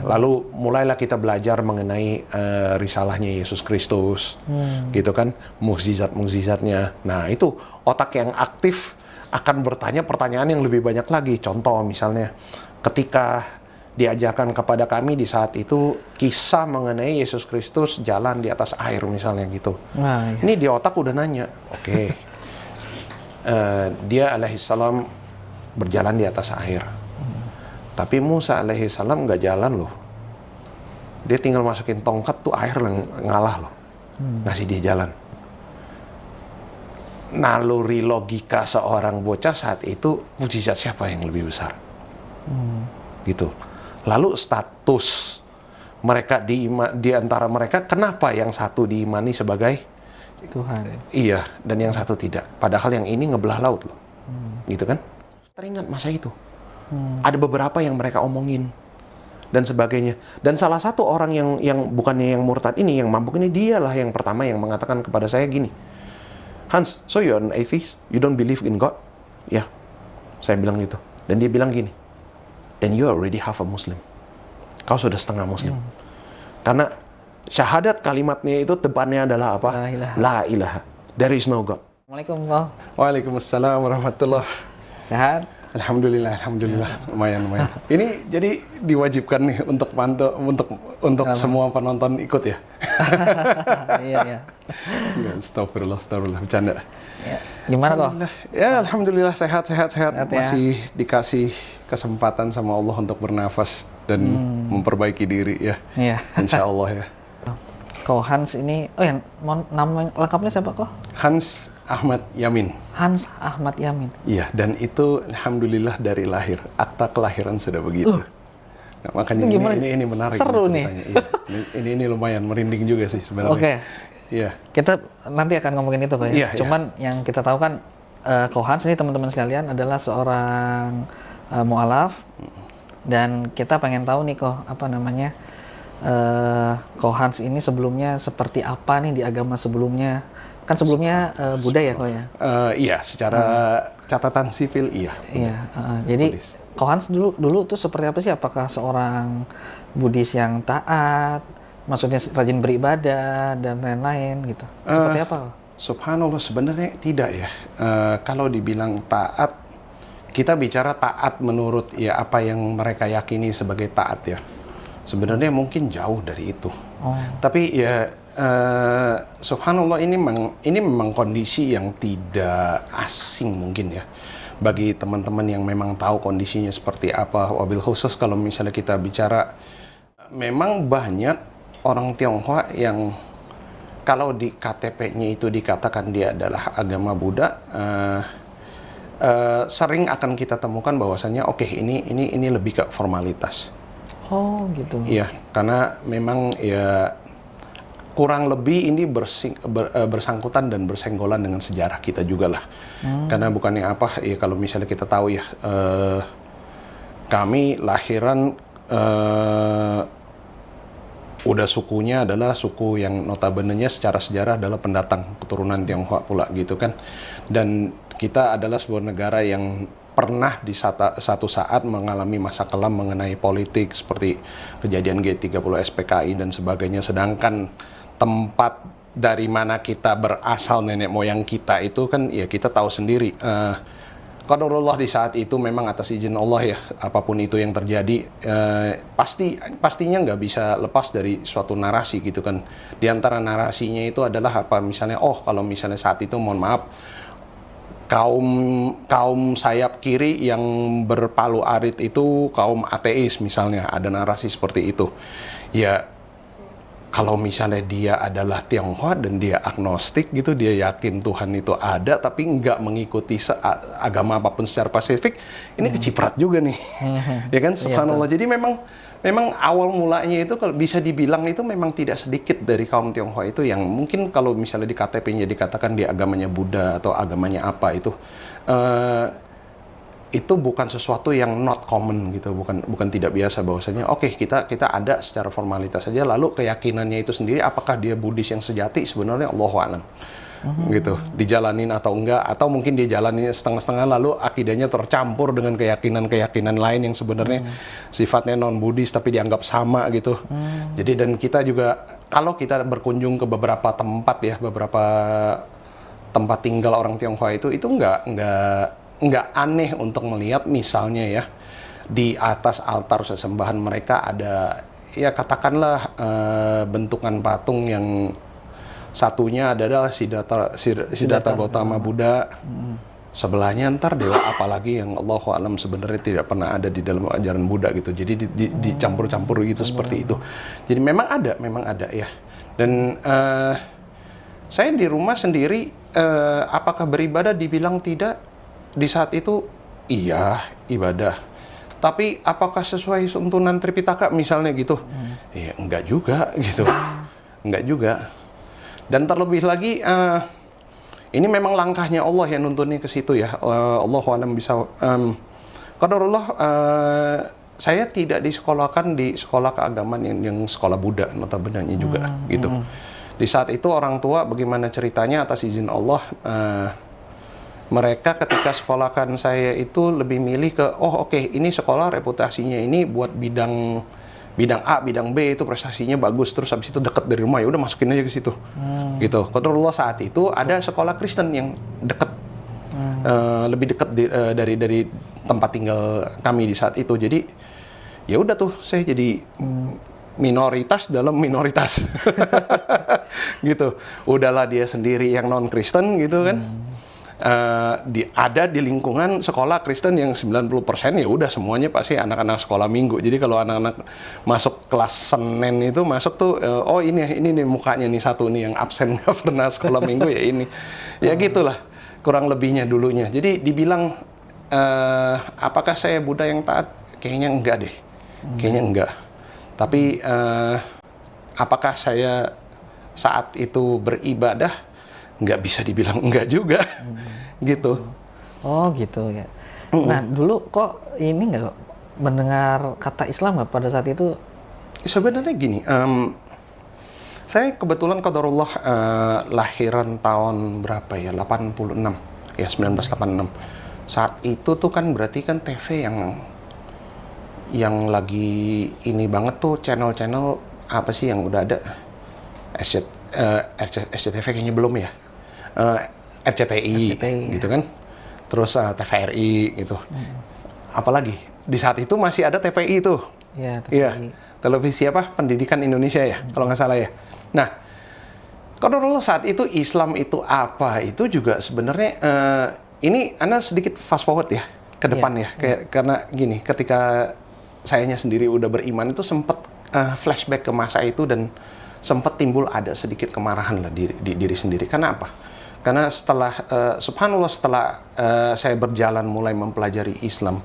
lalu mulailah kita belajar mengenai risalahnya Yesus Kristus, gitu kan, mukjizat-mukjizatnya. Nah itu otak yang aktif akan bertanya pertanyaan yang lebih banyak lagi. Contoh misalnya, ketika diajarkan kepada kami di saat itu kisah mengenai Yesus Kristus jalan di atas air misalnya gitu. Nah, iya. Ini di otak udah nanya, oke, dia alaihissalam berjalan di atas air. Tapi Musa alaihissalam nggak jalan loh. Dia tinggal masukin tongkat tuh air ngalah loh. Ngasih dia jalan. Naluri logika seorang bocah saat itu, mukjizat siapa yang lebih besar? Gitu. Lalu status mereka di antara mereka, kenapa yang satu diimani sebagai Tuhan? Iya, dan yang satu tidak. Padahal yang ini ngebelah laut loh. Gitu kan? Teringat masa itu. Ada beberapa yang mereka omongin dan sebagainya. Dan salah satu orang yang bukannya yang murtad ini, yang mabuk ini, dialah yang pertama yang mengatakan kepada saya gini, Hans, so you're an atheist? You don't believe in God? Ya, saya bilang gitu. Dan dia bilang gini, then you already half a Muslim. Kau sudah setengah Muslim. Karena syahadat kalimatnya itu depannya adalah apa? La ilaha. La ilaha. There is no God. Assalamualaikum, Pak. Waalaikumsalam warahmatullah. Sehat? Alhamdulillah. Lumayan. Ini jadi diwajibkan nih untuk untuk semua penonton ikut ya. Iya. Astagfirullah, bercanda. Ya. Gimana kok? Ya, alhamdulillah sehat. Ya. Masih dikasih kesempatan sama Allah untuk bernafas dan memperbaiki diri ya. Iya. Insya Allah ya. Kok Hans ini, nama lengkapnya siapa kok? Hans Ahmad Yamin. Hans Ahmad Yamin. Iya, dan itu alhamdulillah dari lahir. Akta kelahiran sudah begitu. Nah, makanya ini menarik. Seru nih. Iya, ini lumayan merinding juga sih sebenarnya. Oke. Iya. Kita nanti akan ngomongin itu, Pak. Iya. Cuman yang kita tahu kan, Ko Hans ini teman-teman sekalian adalah seorang mu'alaf. Dan kita pengen tahu nih kok, Ko Hans ini sebelumnya seperti apa nih di agama sebelumnya? Kan sebelumnya Buddha ya kok ya? Iya, secara catatan sipil iya. Iya. Jadi Ko Hans dulu tuh seperti apa sih? Apakah seorang Buddhis yang taat? Maksudnya rajin beribadah dan lain-lain gitu? Seperti apa? Subhanallah, sebenarnya tidak ya. Kalau dibilang taat, kita bicara taat menurut ya apa yang mereka yakini sebagai taat ya. Sebenarnya mungkin jauh dari itu. Tapi ya subhanallah ini memang kondisi yang tidak asing mungkin ya bagi teman-teman yang memang tahu kondisinya seperti apa. Wabil khusus kalau misalnya kita bicara, memang banyak orang Tionghoa yang kalau di KTP-nya itu dikatakan dia adalah agama Buddha, sering akan kita temukan bahwasannya oke, ini lebih ke formalitas. Oh gitu. Iya, karena memang ya kurang lebih ini bersangkutan dan bersenggolan dengan sejarah kita juga lah. Karena bukannya apa, ya kalau misalnya kita tahu ya, kami lahiran udah sukunya adalah suku yang notabene-nya secara sejarah adalah pendatang keturunan Tionghoa pula gitu kan. Dan kita adalah sebuah negara yang pernah di satu saat mengalami masa kelam mengenai politik seperti kejadian G30 SPKI dan sebagainya, sedangkan tempat dari mana kita berasal, nenek moyang kita itu kan ya kita tahu sendiri, qadarullah di saat itu memang atas izin Allah ya, apapun itu yang terjadi pastinya nggak bisa lepas dari suatu narasi gitu kan. Di antara narasinya itu adalah apa, misalnya kalau misalnya saat itu mohon maaf kaum sayap kiri yang berpalu arit itu kaum ateis misalnya, ada narasi seperti itu. Ya kalau misalnya dia adalah Tionghoa dan dia agnostik gitu, dia yakin Tuhan itu ada tapi nggak mengikuti agama apapun secara spesifik, ini keciprat juga nih. Ya kan, subhanallah. Jadi memang awal mulanya itu kalau bisa dibilang itu memang tidak sedikit dari kaum Tionghoa itu yang mungkin kalau misalnya di KTP-nya dikatakan dia agamanya Buddha atau agamanya apa itu bukan sesuatu yang not common gitu, bukan tidak biasa bahwasanya kita ada secara formalitas saja, lalu keyakinannya itu sendiri apakah dia Buddhis yang sejati sebenarnya Allahu a'lam. gitu, dijalanin atau enggak, atau mungkin dia jalanin setengah-setengah lalu akidahnya tercampur dengan keyakinan-keyakinan lain yang sebenarnya sifatnya non Buddhis tapi dianggap sama gitu. Jadi dan kita juga kalau kita berkunjung ke beberapa tempat ya, beberapa tempat tinggal orang Tionghoa itu nggak aneh untuk melihat misalnya ya di atas altar sesembahan mereka ada ya katakanlah bentukan patung yang satunya adalah Siddhartha Gautama Buddha, sebelahnya ntar dewa apalagi yang Allahu a'lam sebenarnya tidak pernah ada di dalam ajaran Buddha gitu. Jadi dicampur-campur gitu seperti itu. Jadi memang ada ya. Dan saya di rumah sendiri apakah beribadah dibilang tidak di saat itu? Iya, ibadah. Tapi apakah sesuai tuntunan Tripitaka misalnya gitu? Ya enggak juga gitu. Enggak juga. Dan terlebih lagi ini memang langkahnya Allah yang nuntunnya ke situ ya. Allahu a'lam bisa. Qadarullah saya tidak disekolahkan di sekolah keagamaan yang sekolah Buddha notabene juga gitu. Di saat itu orang tua bagaimana ceritanya atas izin Allah mereka ketika sekolahkan saya itu lebih milih ke oke, ini sekolah reputasinya ini buat bidang A, bidang B itu prestasinya bagus, terus habis itu dekat dari rumah, ya udah masukin aja ke situ. Gitu. Qadarullah saat itu ada sekolah Kristen yang dekat, lebih dekat dari tempat tinggal kami di saat itu. Jadi ya udah tuh saya jadi minoritas dalam minoritas. Gitu. Udahlah dia sendiri yang non Kristen gitu kan. Ada di lingkungan sekolah Kristen yang 90% ya udah semuanya pasti anak-anak sekolah minggu. Jadi kalau anak-anak masuk kelas Senin itu masuk tuh ini nih mukanya nih satu nih yang absen nggak pernah sekolah minggu ya ini. Ya gitulah kurang lebihnya dulunya. Jadi dibilang apakah saya Buddha yang taat? Kayaknya enggak deh. Kayaknya enggak. Tapi apakah saya saat itu beribadah? Nggak bisa dibilang enggak juga. Gitu. Oh gitu ya. Nah dulu kok ini nggak mendengar kata Islam nggak pada saat itu? Sebenarnya gini, saya kebetulan qadarullah lahiran tahun berapa ya? 86 ya, 1986. Saat itu tuh kan berarti kan TV yang lagi ini banget tuh channel-channel apa sih yang udah ada? SCTV kayaknya belum ya. RCTI gitu kan. Terus TVRI gitu. Apalagi di saat itu masih ada TPI itu. Iya, Iya. Televisi apa? Pendidikan Indonesia ya, kalau nggak salah ya. Nah, kalau saat itu Islam itu apa? Itu juga sebenarnya ini Anda sedikit fast forward ya ke depan ya. Karena gini, ketika sayanya sendiri udah beriman itu sempat flashback ke masa itu dan sempat timbul ada sedikit kemarahan lah di diri sendiri. Karena apa? Karena setelah subhanallah setelah saya berjalan mulai mempelajari Islam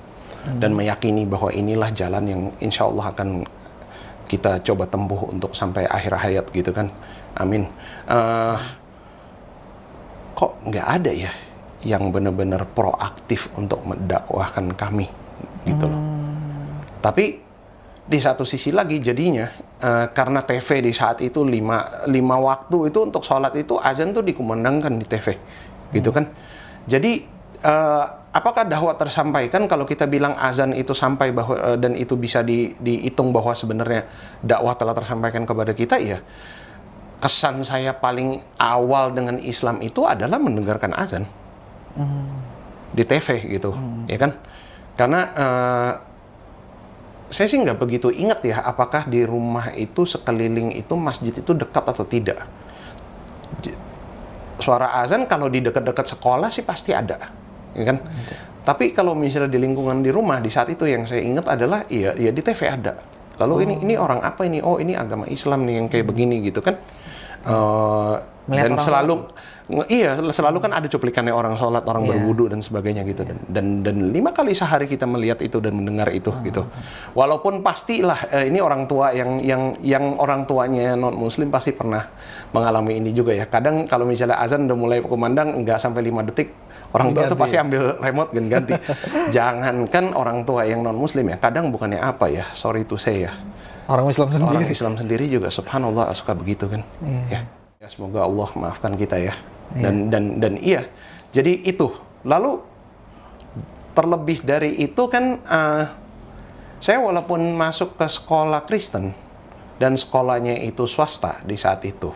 dan meyakini bahwa inilah jalan yang insya Allah akan kita coba tempuh untuk sampai akhir hayat gitu kan, amin. Kok nggak ada ya yang benar-benar proaktif untuk mendakwahkan kami gitu loh. Tapi di satu sisi lagi jadinya karena TV di saat itu lima waktu itu untuk sholat itu azan tuh dikumandangkan di TV gitu kan. Jadi apakah dakwah tersampaikan kalau kita bilang azan itu sampai bahwa dan itu bisa dihitung bahwa sebenarnya dakwah telah tersampaikan kepada kita? Ya kesan saya paling awal dengan Islam itu adalah mendengarkan azan di TV gitu ya kan. Karena saya sih nggak begitu ingat ya apakah di rumah itu sekeliling itu masjid itu dekat atau tidak. Suara azan kalau di dekat-dekat sekolah sih pasti ada, ya kan? Tapi kalau misalnya di lingkungan di rumah di saat itu yang saya ingat adalah ya di TV ada. Lalu ini orang apa ini? Oh ini agama Islam nih yang kayak begini gitu kan? Dan selalu kan ada cuplikannya orang sholat, orang berwudu dan sebagainya gitu. Dan 5 kali sehari kita melihat itu dan mendengar itu gitu. Walaupun pastilah ini orang tua yang orang tuanya non muslim pasti pernah mengalami ini juga ya. Kadang kalau misalnya azan udah mulai kumandang nggak sampai 5 detik orang tua tuh pasti ambil remote ganti. Jangankan orang tua yang non muslim ya, kadang bukannya apa ya, sorry to say ya. Orang Islam sendiri. Orang Islam sendiri juga subhanallah suka begitu kan. Ya semoga Allah maafkan kita ya. Dan iya, jadi itu. Lalu terlebih dari itu kan, saya walaupun masuk ke sekolah Kristen dan sekolahnya itu swasta di saat itu,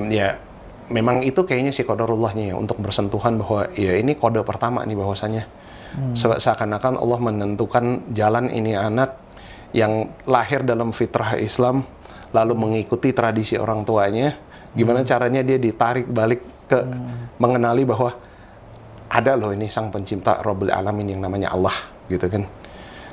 ya memang itu kayaknya si qadarullahnya ya, untuk bersentuhan bahwa ya ini kode pertama nih bahwasanya seakan-akan Allah menentukan jalan ini anak yang lahir dalam fitrah Islam, lalu mengikuti tradisi orang tuanya, gimana caranya dia ditarik balik ke mengenali bahwa ada loh ini sang pencipta Rabbul Alamin yang namanya Allah, gitu kan.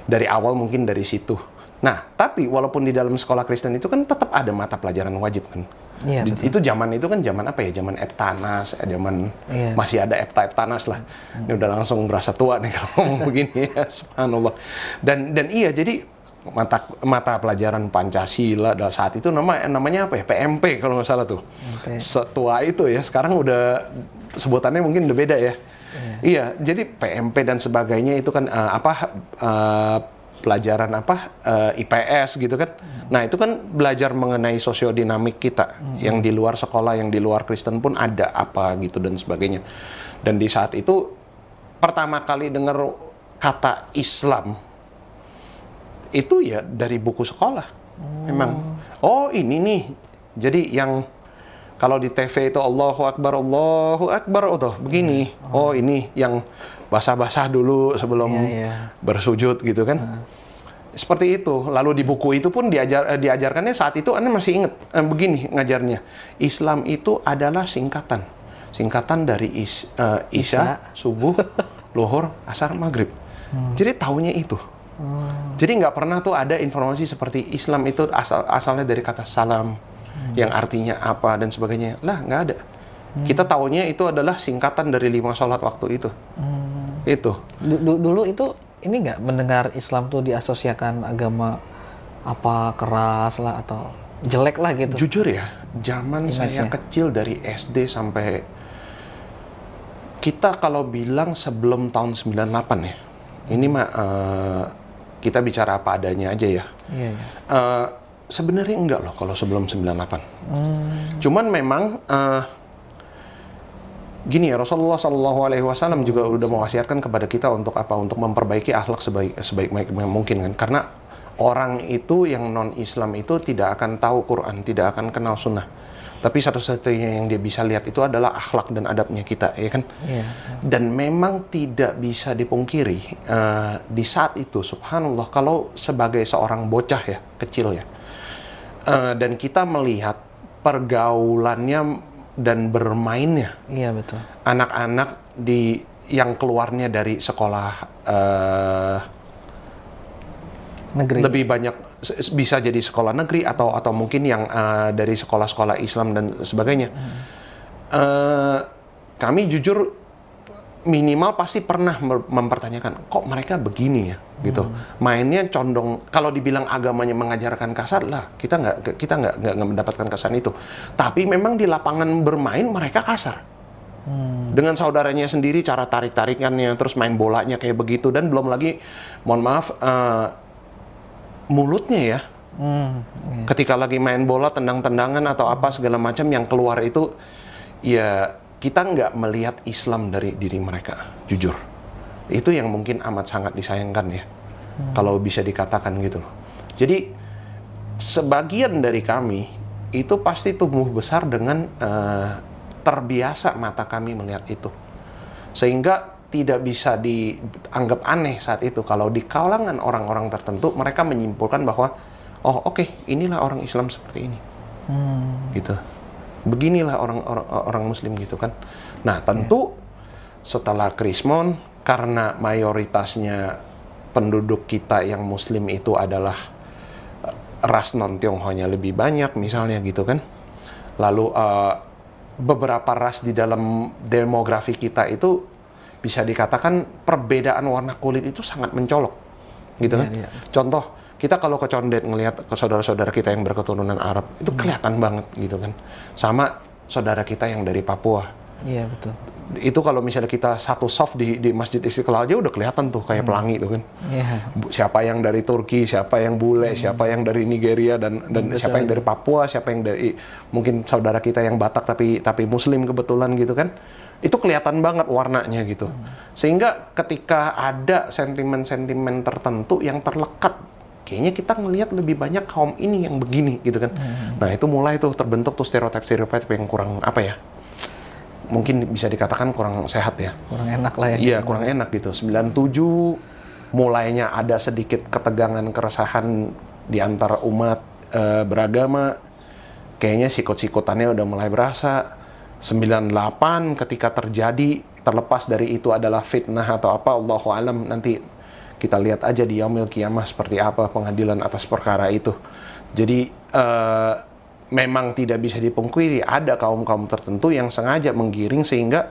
Dari awal mungkin dari situ. Nah, tapi walaupun di dalam sekolah Kristen itu kan tetap ada mata pelajaran wajib kan. Iya, betul. Itu zaman itu kan zaman apa ya? Zaman Eptanas, zaman masih ada Eptanas lah. Ini udah langsung berasa tua nih kalau ngomong begini ya, subhanallah. Dan iya, jadi mata pelajaran Pancasila saat itu namanya apa ya? PMP kalau nggak salah tuh. Setua itu ya. Sekarang udah sebutannya mungkin udah beda ya. Iya, jadi PMP dan sebagainya itu kan pelajaran IPS gitu kan. Nah, itu kan belajar mengenai sosiodinamik kita yang di luar sekolah, yang di luar Kristen pun ada apa gitu dan sebagainya. Dan di saat itu pertama kali dengar kata Islam itu ya dari buku sekolah. Memang, oh ini nih. Jadi yang kalau di TV itu Allahu Akbar, oh begini. Oh ini yang basah-basah dulu sebelum bersujud gitu kan. Seperti itu. Lalu di buku itu pun diajarkannya saat itu Anda masih ingat begini ngajarnya. Islam itu adalah singkatan. Singkatan dari Isya, Subuh, Luhur, Asar, Maghrib. Jadi taunya itu. Jadi nggak pernah tuh ada informasi seperti Islam itu asalnya dari kata salam. Yang artinya apa dan sebagainya. Lah, nggak ada. Kita taunya itu adalah singkatan dari 5 sholat waktu itu. Itu. Dulu itu ini nggak mendengar Islam tuh diasosiasikan agama apa keras lah atau jelek lah gitu. Jujur ya, zaman saya kecil dari SD sampai kita kalau bilang sebelum tahun 98 ya. Ini mah kita bicara apa adanya aja ya. Sebenarnya enggak loh kalau sebelum 98. Cuman memang gini ya, Rasulullah SAW juga udah mewasiatkan kepada kita untuk apa? Untuk memperbaiki akhlak sebaik mungkin kan. Karena orang itu yang non-Islam itu tidak akan tahu Quran, tidak akan kenal sunnah. Tapi satu-satunya yang dia bisa lihat itu adalah akhlak dan adabnya kita, ya kan? Dan memang tidak bisa dipungkiri di saat itu, subhanallah, kalau sebagai seorang bocah ya, kecil ya, dan kita melihat pergaulannya dan bermainnya, betul. anak-anak yang keluarnya dari sekolah negeri, lebih banyak bisa jadi sekolah negeri atau mungkin yang dari sekolah-sekolah Islam dan sebagainya. Kami jujur minimal pasti pernah mempertanyakan, kok mereka begini ya, gitu. Mainnya condong, kalau dibilang agamanya mengajarkan kasar lah, kita nggak mendapatkan kesan itu. Tapi memang di lapangan bermain mereka kasar. Dengan saudaranya sendiri, cara tarik-tarikannya, terus main bolanya kayak begitu, dan belum lagi, mohon maaf, mulutnya ya. Ketika lagi main bola, tendang-tendangan atau apa segala macam yang keluar itu, ya kita nggak melihat Islam dari diri mereka, jujur. Itu yang mungkin amat sangat disayangkan ya, kalau bisa dikatakan gitu. Jadi, sebagian dari kami itu pasti tumbuh besar dengan terbiasa mata kami melihat itu. Sehingga tidak bisa dianggap aneh saat itu kalau di kalangan orang-orang tertentu mereka menyimpulkan bahwa, oh oke, inilah orang Islam seperti ini. Gitu. Beginilah orang Muslim gitu kan. Nah, tentu setelah Krismon, karena mayoritasnya penduduk kita yang Muslim itu adalah ras non-Tionghoanya lebih banyak misalnya gitu kan. Lalu beberapa ras di dalam demografi kita itu bisa dikatakan perbedaan warna kulit itu sangat mencolok gitu kan. Contoh, kita kalau ke Condet ngelihat ke saudara-saudara kita yang berketurunan Arab, itu kelihatan banget gitu kan. Sama saudara kita yang dari Papua. Iya, betul. Itu kalau misalnya kita satu soft di Masjid Istiqlal aja udah kelihatan tuh kayak pelangi tuh kan. Iya. Siapa yang dari Turki, siapa yang bule, siapa yang dari Nigeria dan siapa yang dari Papua, siapa yang dari mungkin saudara kita yang Batak tapi Muslim kebetulan gitu kan. Itu kelihatan banget warnanya gitu. Sehingga ketika ada sentimen-sentimen tertentu yang terlekat, kayaknya kita ngelihat lebih banyak kaum ini yang begini gitu kan. Nah, itu mulai tuh terbentuk tuh stereotip yang kurang apa ya? Mungkin bisa dikatakan kurang sehat ya. Kurang enak lah ya. Iya, kurang enak gitu. 97 mulainya ada sedikit ketegangan, keresahan di antara umat beragama. Kayaknya sikut-sikutannya udah mulai berasa. 98 ketika terjadi, terlepas dari itu adalah fitnah atau apa, Allahu alam, nanti kita lihat aja di yaumil qiyamah seperti apa pengadilan atas perkara itu. Jadi memang tidak bisa dipungkiri ada kaum-kaum tertentu yang sengaja menggiring sehingga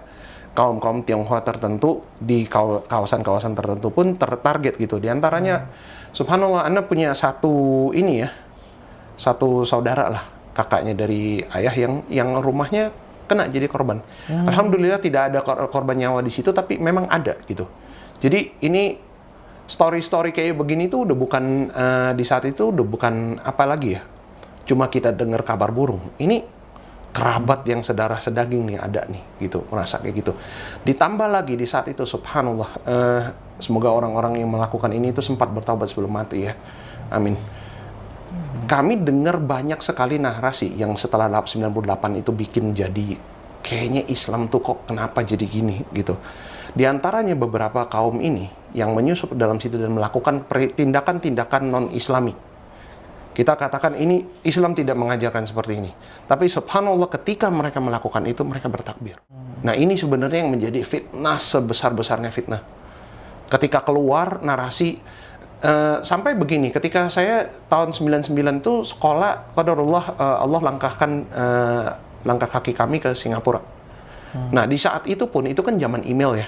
kaum-kaum Tionghoa tertentu di kawasan-kawasan tertentu pun tertarget gitu. Di antaranya, subhanallah, Anda punya satu saudara lah, kakaknya dari ayah yang rumahnya kena jadi korban. Alhamdulillah tidak ada korban nyawa di situ, tapi memang ada gitu. Jadi ini story-story kayak begini tuh udah bukan di saat itu udah bukan apa lagi ya. Cuma kita dengar kabar burung. Ini kerabat yang sedarah sedaging nih ada nih gitu, merasa kayak gitu. Ditambah lagi di saat itu subhanallah, semoga orang-orang yang melakukan ini itu sempat bertaubat sebelum mati ya. Amin. Kami dengar banyak sekali narasi yang setelah 98 itu bikin jadi kayaknya Islam tuh kok kenapa jadi gini gitu. Di antaranya beberapa kaum ini yang menyusup dalam situ dan melakukan tindakan-tindakan non-Islami. Kita katakan ini Islam tidak mengajarkan seperti ini. Tapi subhanallah ketika mereka melakukan itu, mereka bertakbir. Nah ini sebenarnya yang menjadi fitnah sebesar-besarnya fitnah. Ketika keluar narasi, sampai begini, ketika saya tahun 99 itu sekolah, qadarullah Allah langkahkan langkah kaki kami ke Singapura. Nah di saat itu pun, itu kan zaman email ya.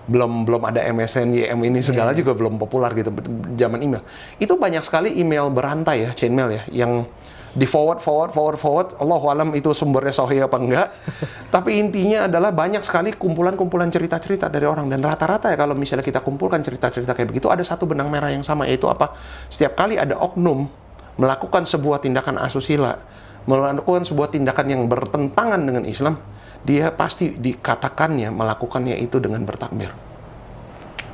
Belum ada MSN, YM ini segala juga belum populer gitu, zaman email. Itu banyak sekali email berantai ya, chain mail ya, yang di forward, Allahu alam itu sumbernya sahih apa enggak. Tapi intinya adalah banyak sekali kumpulan-kumpulan cerita-cerita dari orang. Dan rata-rata ya kalau misalnya kita kumpulkan cerita-cerita kayak begitu, ada satu benang merah yang sama, yaitu apa? Setiap kali ada oknum melakukan sebuah tindakan asusila, melakukan sebuah tindakan yang bertentangan dengan Islam, dia pasti dikatakannya melakukannya itu dengan bertakbir.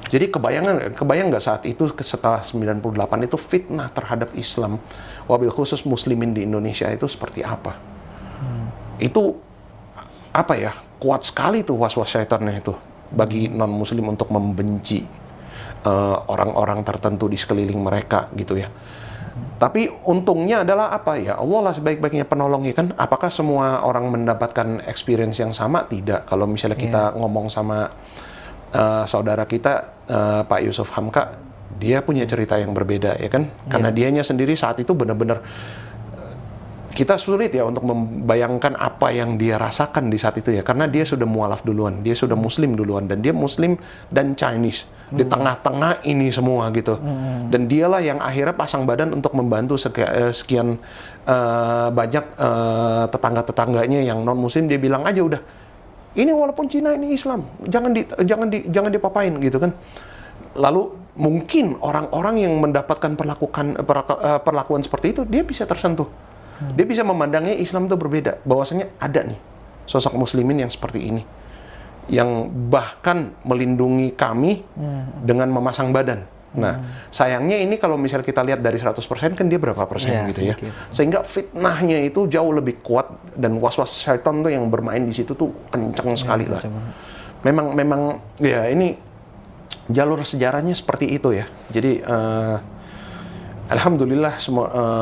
Jadi kebayang nggak saat itu setelah 98 itu fitnah terhadap Islam, wabil khusus muslimin di Indonesia itu seperti apa? Itu apa ya, kuat sekali tuh was-was syaitannya itu bagi non-muslim untuk membenci orang-orang tertentu di sekeliling mereka gitu ya. Tapi untungnya adalah apa ya, Allah lah sebaik-baiknya penolongnya kan. Apakah semua orang mendapatkan experience yang sama? Tidak. Kalau misalnya kita ngomong sama saudara kita Pak Yusuf Hamka, dia punya cerita yang berbeda ya kan. Karena dianya sendiri saat itu benar-benar kita sulit ya untuk membayangkan apa yang dia rasakan di saat itu ya, karena dia sudah mualaf duluan, dia sudah muslim duluan, dan dia muslim dan Chinese di tengah-tengah ini semua gitu. Dan dialah yang akhirnya pasang badan untuk membantu sekian banyak tetangga-tetangganya yang non muslim. Dia bilang aja udah, ini walaupun Cina ini Islam, jangan dipapain gitu kan. Lalu mungkin orang-orang yang mendapatkan perlakuan seperti itu, dia bisa tersentuh. Dia bisa memandangnya Islam itu berbeda, bahwasanya ada nih sosok muslimin yang seperti ini, yang bahkan melindungi kami dengan memasang badan. Nah, sayangnya ini kalau misalnya kita lihat dari 100% kan dia berapa persen gitu ya. Sehingga fitnahnya itu jauh lebih kuat, dan was-was syaitan tuh yang bermain di situ tuh kencang sekali lah. Memang ya ini jalur sejarahnya seperti itu ya. Jadi alhamdulillah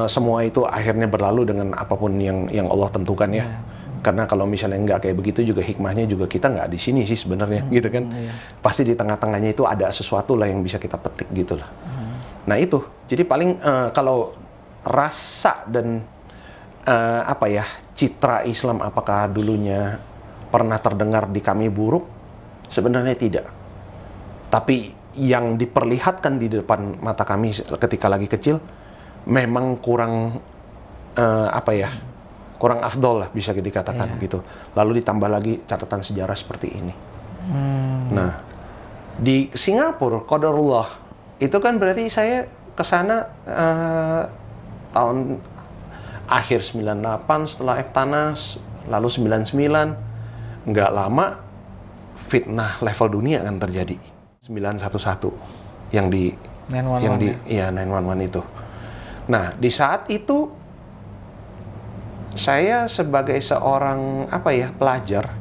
semua itu akhirnya berlalu dengan apapun yang Allah tentukan ya. Karena kalau misalnya nggak kayak begitu juga hikmahnya juga kita nggak di sini sih sebenarnya gitu kan. Pasti di tengah-tengahnya itu ada sesuatu lah yang bisa kita petik gitu lah. Nah itu, jadi paling kalau rasa dan apa ya, citra Islam apakah dulunya pernah terdengar di kami buruk? Sebenarnya tidak. Tapi yang diperlihatkan di depan mata kami ketika lagi kecil memang kurang apa ya, kurang afdol lah bisa dikatakan gitu. Lalu ditambah lagi catatan sejarah seperti ini. Nah, di Singapura, qadarullah, itu kan berarti saya ke sana tahun akhir 98 setelah Eptanas, lalu 99, nggak lama fitnah level dunia kan terjadi. 911 yang di 911 itu. Nah, di saat itu saya sebagai seorang pelajar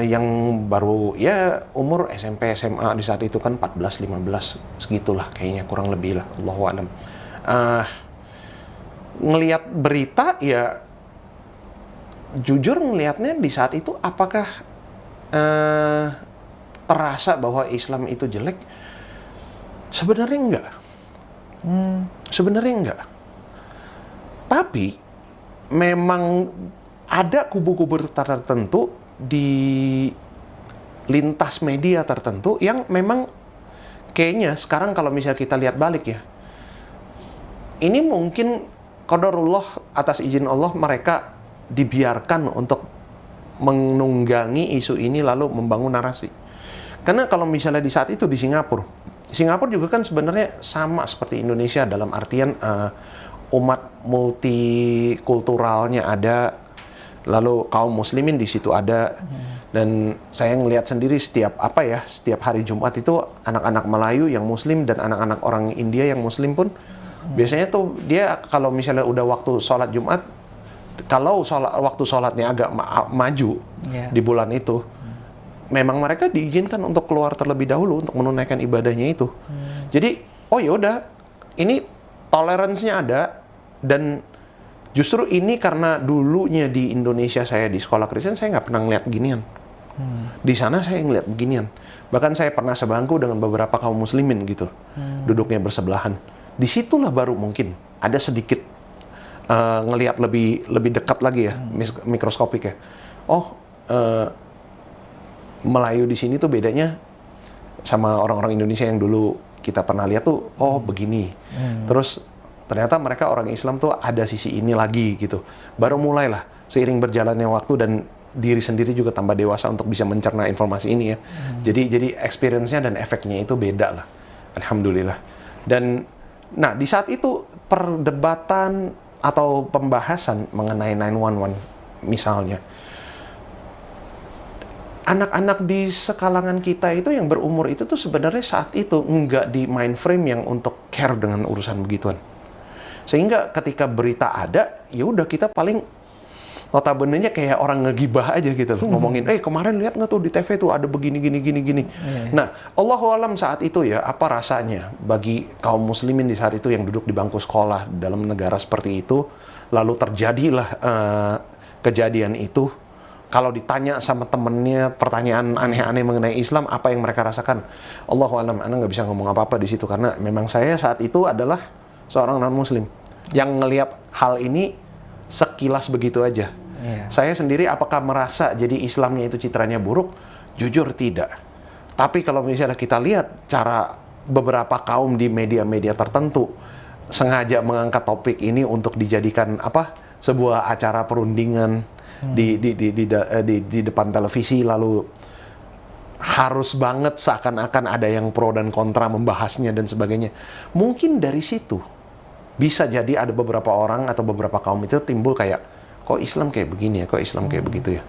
yang baru ya umur SMP SMA di saat itu kan 14-15 segitulah kayaknya, kurang lebih lah, Allahu a'lam. Ngelihat berita ya jujur ngelihatnya di saat itu apakah terasa bahwa Islam itu jelek? Sebenarnya enggak. Sebenarnya enggak. Tapi memang ada kubu-kubu tertentu di lintas media tertentu yang memang kayaknya sekarang kalau misalnya kita lihat balik ya, ini mungkin qadarullah, atas izin Allah mereka dibiarkan untuk menunggangi isu ini lalu membangun narasi. Karena kalau misalnya di saat itu di Singapura juga kan sebenarnya sama seperti Indonesia dalam artian umat multikulturalnya ada, lalu kaum muslimin di situ ada. Dan saya ngelihat sendiri setiap hari Jumat itu anak-anak Melayu yang muslim dan anak-anak orang India yang muslim pun biasanya tuh dia kalau misalnya udah waktu sholat Jumat, kalau waktu sholatnya agak maju di bulan itu, memang mereka diizinkan untuk keluar terlebih dahulu untuk menunaikan ibadahnya itu. Jadi, oh yaudah, ini toleransinya ada, dan justru ini karena dulunya di Indonesia saya di sekolah Kristen, saya nggak pernah ngeliat ginian. Di sana saya ngeliat beginian. Bahkan saya pernah sebangku dengan beberapa kaum muslimin gitu, duduknya bersebelahan. Disitulah baru mungkin ada sedikit ngelihat lebih dekat lagi ya, mikroskopik ya. Oh, Melayu di sini tuh bedanya sama orang-orang Indonesia yang dulu kita pernah lihat tuh, oh begini. Terus ternyata mereka orang Islam tuh ada sisi ini lagi gitu. Baru mulailah seiring berjalannya waktu dan diri sendiri juga tambah dewasa untuk bisa mencerna informasi ini ya. Jadi experience-nya dan efeknya itu beda lah. Alhamdulillah. Dan nah di saat itu perdebatan atau pembahasan mengenai 911 misalnya, anak-anak di sekalangan kita itu yang berumur itu tuh sebenarnya saat itu nggak di mind frame yang untuk care dengan urusan begituan. Sehingga ketika berita ada, ya udah kita paling notabene-nya kayak orang ngegibah aja gitu loh, ngomongin, kemarin lihat nggak tuh di TV tuh ada begini gini. Nah, Allahu alam saat itu ya, apa rasanya bagi kaum muslimin di saat itu yang duduk di bangku sekolah dalam negara seperti itu, lalu terjadilah kejadian itu. Kalau ditanya sama temennya pertanyaan aneh-aneh mengenai Islam, apa yang mereka rasakan? Allahu alam, ana nggak bisa ngomong apa-apa di situ karena memang saya saat itu adalah seorang non-muslim yang ngelihat hal ini sekilas begitu aja. Saya sendiri apakah merasa jadi Islamnya itu citranya buruk? Jujur tidak. Tapi kalau misalnya kita lihat cara beberapa kaum di media-media tertentu sengaja mengangkat topik ini untuk dijadikan sebuah acara perundingan di depan televisi, lalu harus banget seakan-akan ada yang pro dan kontra membahasnya dan sebagainya. Mungkin dari situ bisa jadi ada beberapa orang atau beberapa kaum itu timbul kayak, kok Islam kayak begini ya, kok Islam kayak begitu ya.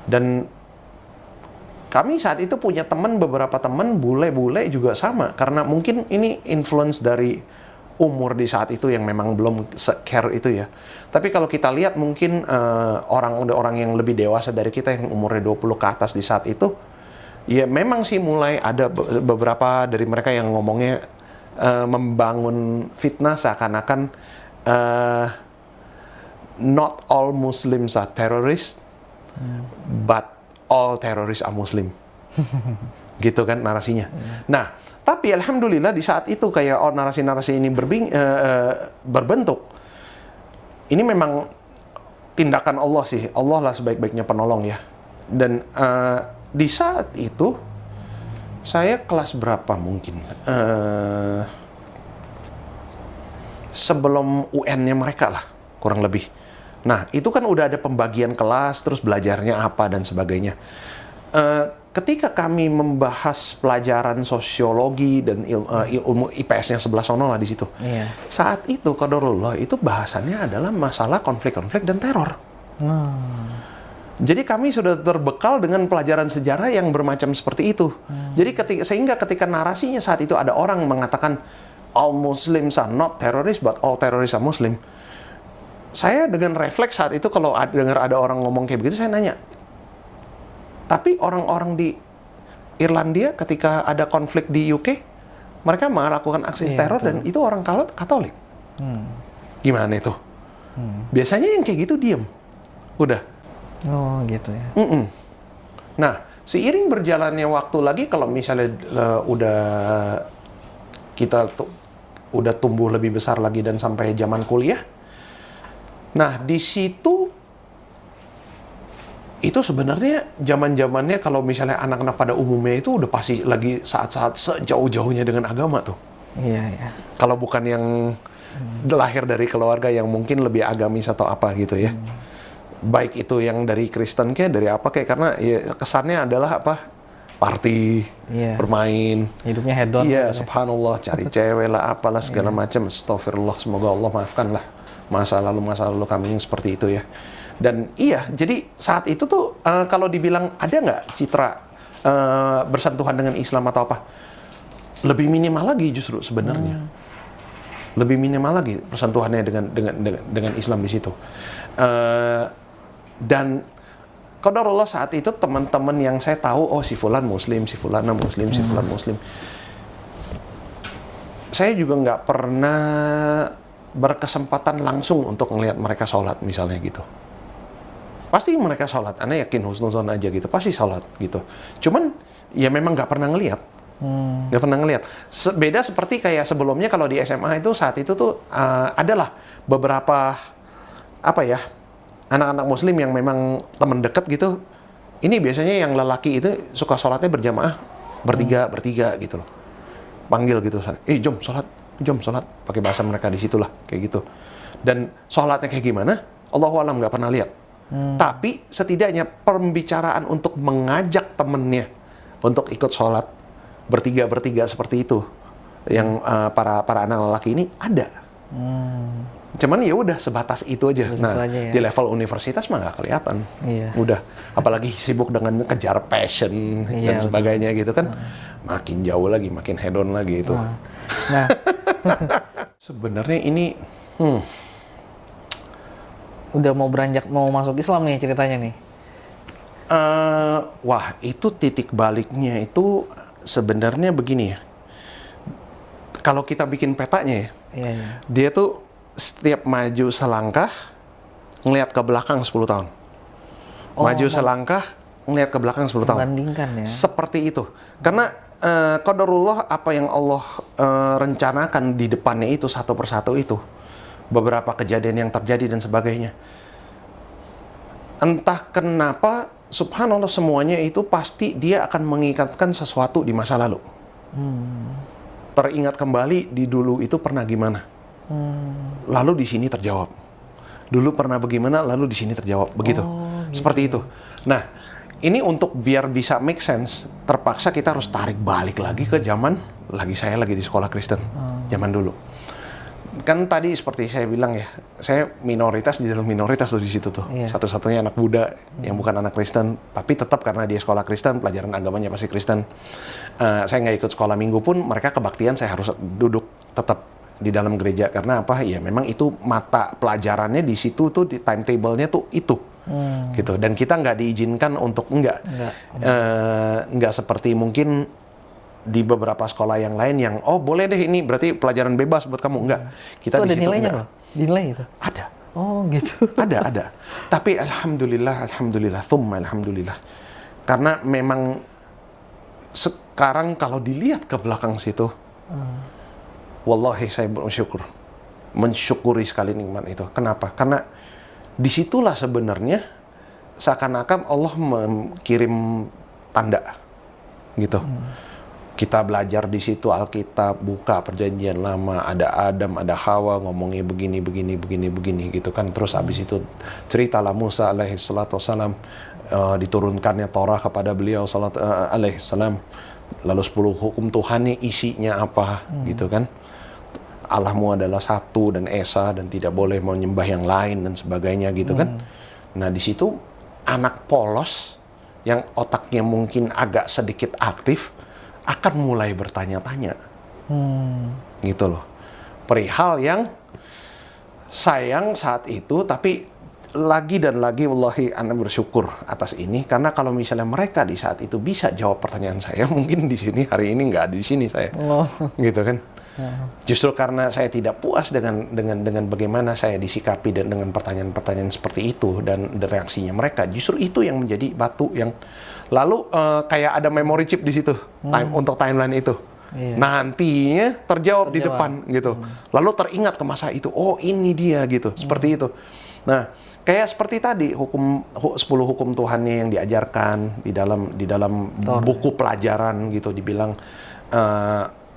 Dan kami saat itu punya beberapa teman bule-bule juga sama, karena mungkin ini influence dari umur di saat itu yang memang belum care itu ya. Tapi kalau kita lihat mungkin orang yang lebih dewasa dari kita yang umurnya 20 ke atas di saat itu, ya memang sih mulai ada beberapa dari mereka yang ngomongnya membangun fitnah seakan-akan not all Muslims are terrorists, but all terrorists are Muslim. Gitu kan narasinya. Nah, tapi alhamdulillah di saat itu kayak narasi-narasi ini berbentuk. Ini memang tindakan Allah sih. Allah lah sebaik-baiknya penolong ya. Dan di saat itu saya kelas berapa mungkin? Sebelum UN-nya mereka lah, kurang lebih. Nah, itu kan udah ada pembagian kelas, terus belajarnya apa dan sebagainya. Ketika kami membahas pelajaran sosiologi dan ilmu IPS-nya sebelah sono lah di situ. Iya. Saat itu qadarullah itu bahasannya adalah masalah konflik-konflik dan teror. Jadi kami sudah terbekal dengan pelajaran sejarah yang bermacam seperti itu. Jadi sehingga ketika narasinya saat itu ada orang mengatakan all Muslims are not terrorists but all terrorists are Muslim. Saya dengan refleks saat itu kalau dengar ada orang ngomong kayak begitu, saya nanya. Tapi orang-orang di Irlandia ketika ada konflik di UK, mereka melakukan aksi teror dan itu orang Katolik. Gimana itu? Biasanya yang kayak gitu diem. Udah. Oh gitu ya. Nah, seiring berjalannya waktu lagi, kalau misalnya udah tumbuh lebih besar lagi dan sampai zaman kuliah, nah di situ itu sebenarnya zaman-zamannya kalau misalnya anak-anak pada umumnya itu udah pasti lagi saat-saat sejauh-jauhnya dengan agama tuh. Iya, iya. Kalau bukan yang lahir dari keluarga yang mungkin lebih agamis atau apa gitu ya. Baik itu yang dari Kristen kayak dari apa kayak, karena ya kesannya adalah apa? Party, bermain. Hidupnya hedon. Iya, subhanallah, cari cewek lah, apalah segala macam. Astagfirullah, semoga Allah maafkan lah masa lalu kami yang seperti itu ya. Dan iya, jadi saat itu tuh kalau dibilang ada nggak citra bersentuhan dengan Islam atau apa? Lebih minimal lagi justru sebenarnya. Lebih minimal lagi persentuhannya dengan Islam di situ. Dan qadarullah saat itu teman-teman yang saya tahu, oh si fulan muslim, si fulana muslim, si fulan muslim. Saya juga nggak pernah berkesempatan langsung untuk ngelihat mereka sholat misalnya gitu. Pasti mereka sholat, Anda yakin husnuzon aja gitu, pasti sholat gitu. Cuman ya memang nggak pernah ngelihat. Nggak pernah ngelihat. Beda seperti kayak sebelumnya kalau di SMA itu saat itu tuh adalah beberapa apa ya, anak-anak muslim yang memang teman dekat gitu. Ini biasanya yang lelaki itu suka sholatnya berjamaah, bertiga gitu loh. Panggil gitu, jom sholat, pakai bahasa mereka di situlah kayak gitu. Dan sholatnya kayak gimana? Allahu a'lam, nggak pernah lihat. Tapi setidaknya pembicaraan untuk mengajak temennya untuk ikut sholat bertiga seperti itu, yang para anak lelaki ini ada. Cuman ya udah sebatas itu aja. Di level universitas mah nggak kelihatan. Udah, apalagi sibuk dengan kejar passion dan sebagainya gitu kan, makin jauh lagi, makin hedon lagi itu. Nah, sebenarnya ini udah mau masuk Islam nih ceritanya nih. Wah, itu titik baliknya itu sebenarnya begini ya. Kalau kita bikin petanya ya, dia tuh setiap maju selangkah ngelihat ke belakang 10 tahun. Maju selangkah ngelihat ke belakang 10 tahun. Bandingkan ya. Seperti itu. Karena qadarullah apa yang Allah rencanakan di depannya itu satu persatu itu. Beberapa kejadian yang terjadi dan sebagainya. Entah kenapa, subhanallah, semuanya itu pasti dia akan mengingatkan sesuatu di masa lalu. Teringat kembali di dulu itu pernah gimana. Lalu di sini terjawab. Dulu pernah bagaimana, lalu di sini terjawab. Begitu. Gitu. Seperti itu. Nah, ini untuk biar bisa make sense, terpaksa kita harus tarik balik lagi ke zaman saya lagi di sekolah Kristen. Zaman dulu. Kan tadi seperti saya bilang ya, saya minoritas di dalam minoritas tuh di situ tuh. Satu-satunya anak Buddha yang bukan anak Kristen, tapi tetap karena dia sekolah Kristen, pelajaran agamanya pasti Kristen. Saya nggak ikut sekolah minggu pun, mereka kebaktian saya harus duduk tetap di dalam gereja. Karena apa? Ya memang itu mata pelajarannya di situ tuh, di timetable-nya tuh itu. Gitu. Dan kita nggak diizinkan untuk nggak seperti mungkin di beberapa sekolah yang lain yang boleh deh ini berarti pelajaran bebas buat kamu. Enggak. Kita itu di ada situ nilainya enggak. loh. Dinilai itu. Ada. Oh, gitu. Ada. Tapi alhamdulillah, thumma alhamdulillah. Karena memang sekarang kalau dilihat ke belakang situ, wallahi saya bersyukur. Mensyukuri sekali nikmat itu. Kenapa? Karena disitulah sebenarnya seakan-akan Allah mengirim tanda gitu. Kita belajar di situ Alkitab, buka Perjanjian Lama, ada Adam, ada Hawa, ngomongnya begini gitu kan. Terus habis itu ceritalah Musa alaihi salatu wassalam, diturunkannya Torah kepada beliau alaihi salam. Lalu 10 hukum Tuhannya isinya apa gitu kan. Allahmu adalah satu dan esa dan tidak boleh menyembah yang lain dan sebagainya gitu kan. Nah di situ anak polos yang otaknya mungkin agak sedikit aktif akan mulai bertanya-tanya, gitu loh. Perihal yang sayang saat itu, tapi lagi dan lagi, wallahi ana bersyukur atas ini, karena kalau misalnya mereka di saat itu bisa jawab pertanyaan saya, mungkin di sini hari ini nggak ada di sini saya, gitu kan. Justru karena saya tidak puas dengan bagaimana saya disikapi dan dengan pertanyaan-pertanyaan seperti itu dan reaksinya mereka, justru itu yang menjadi batu yang lalu kayak ada memory chip di situ untuk timeline itu. Iya. Nantinya terjawab di depan gitu. Lalu teringat ke masa itu, oh ini dia gitu, seperti itu. Nah, kayak seperti tadi 10 hukum Tuhannya yang diajarkan di dalam buku pelajaran gitu, dibilang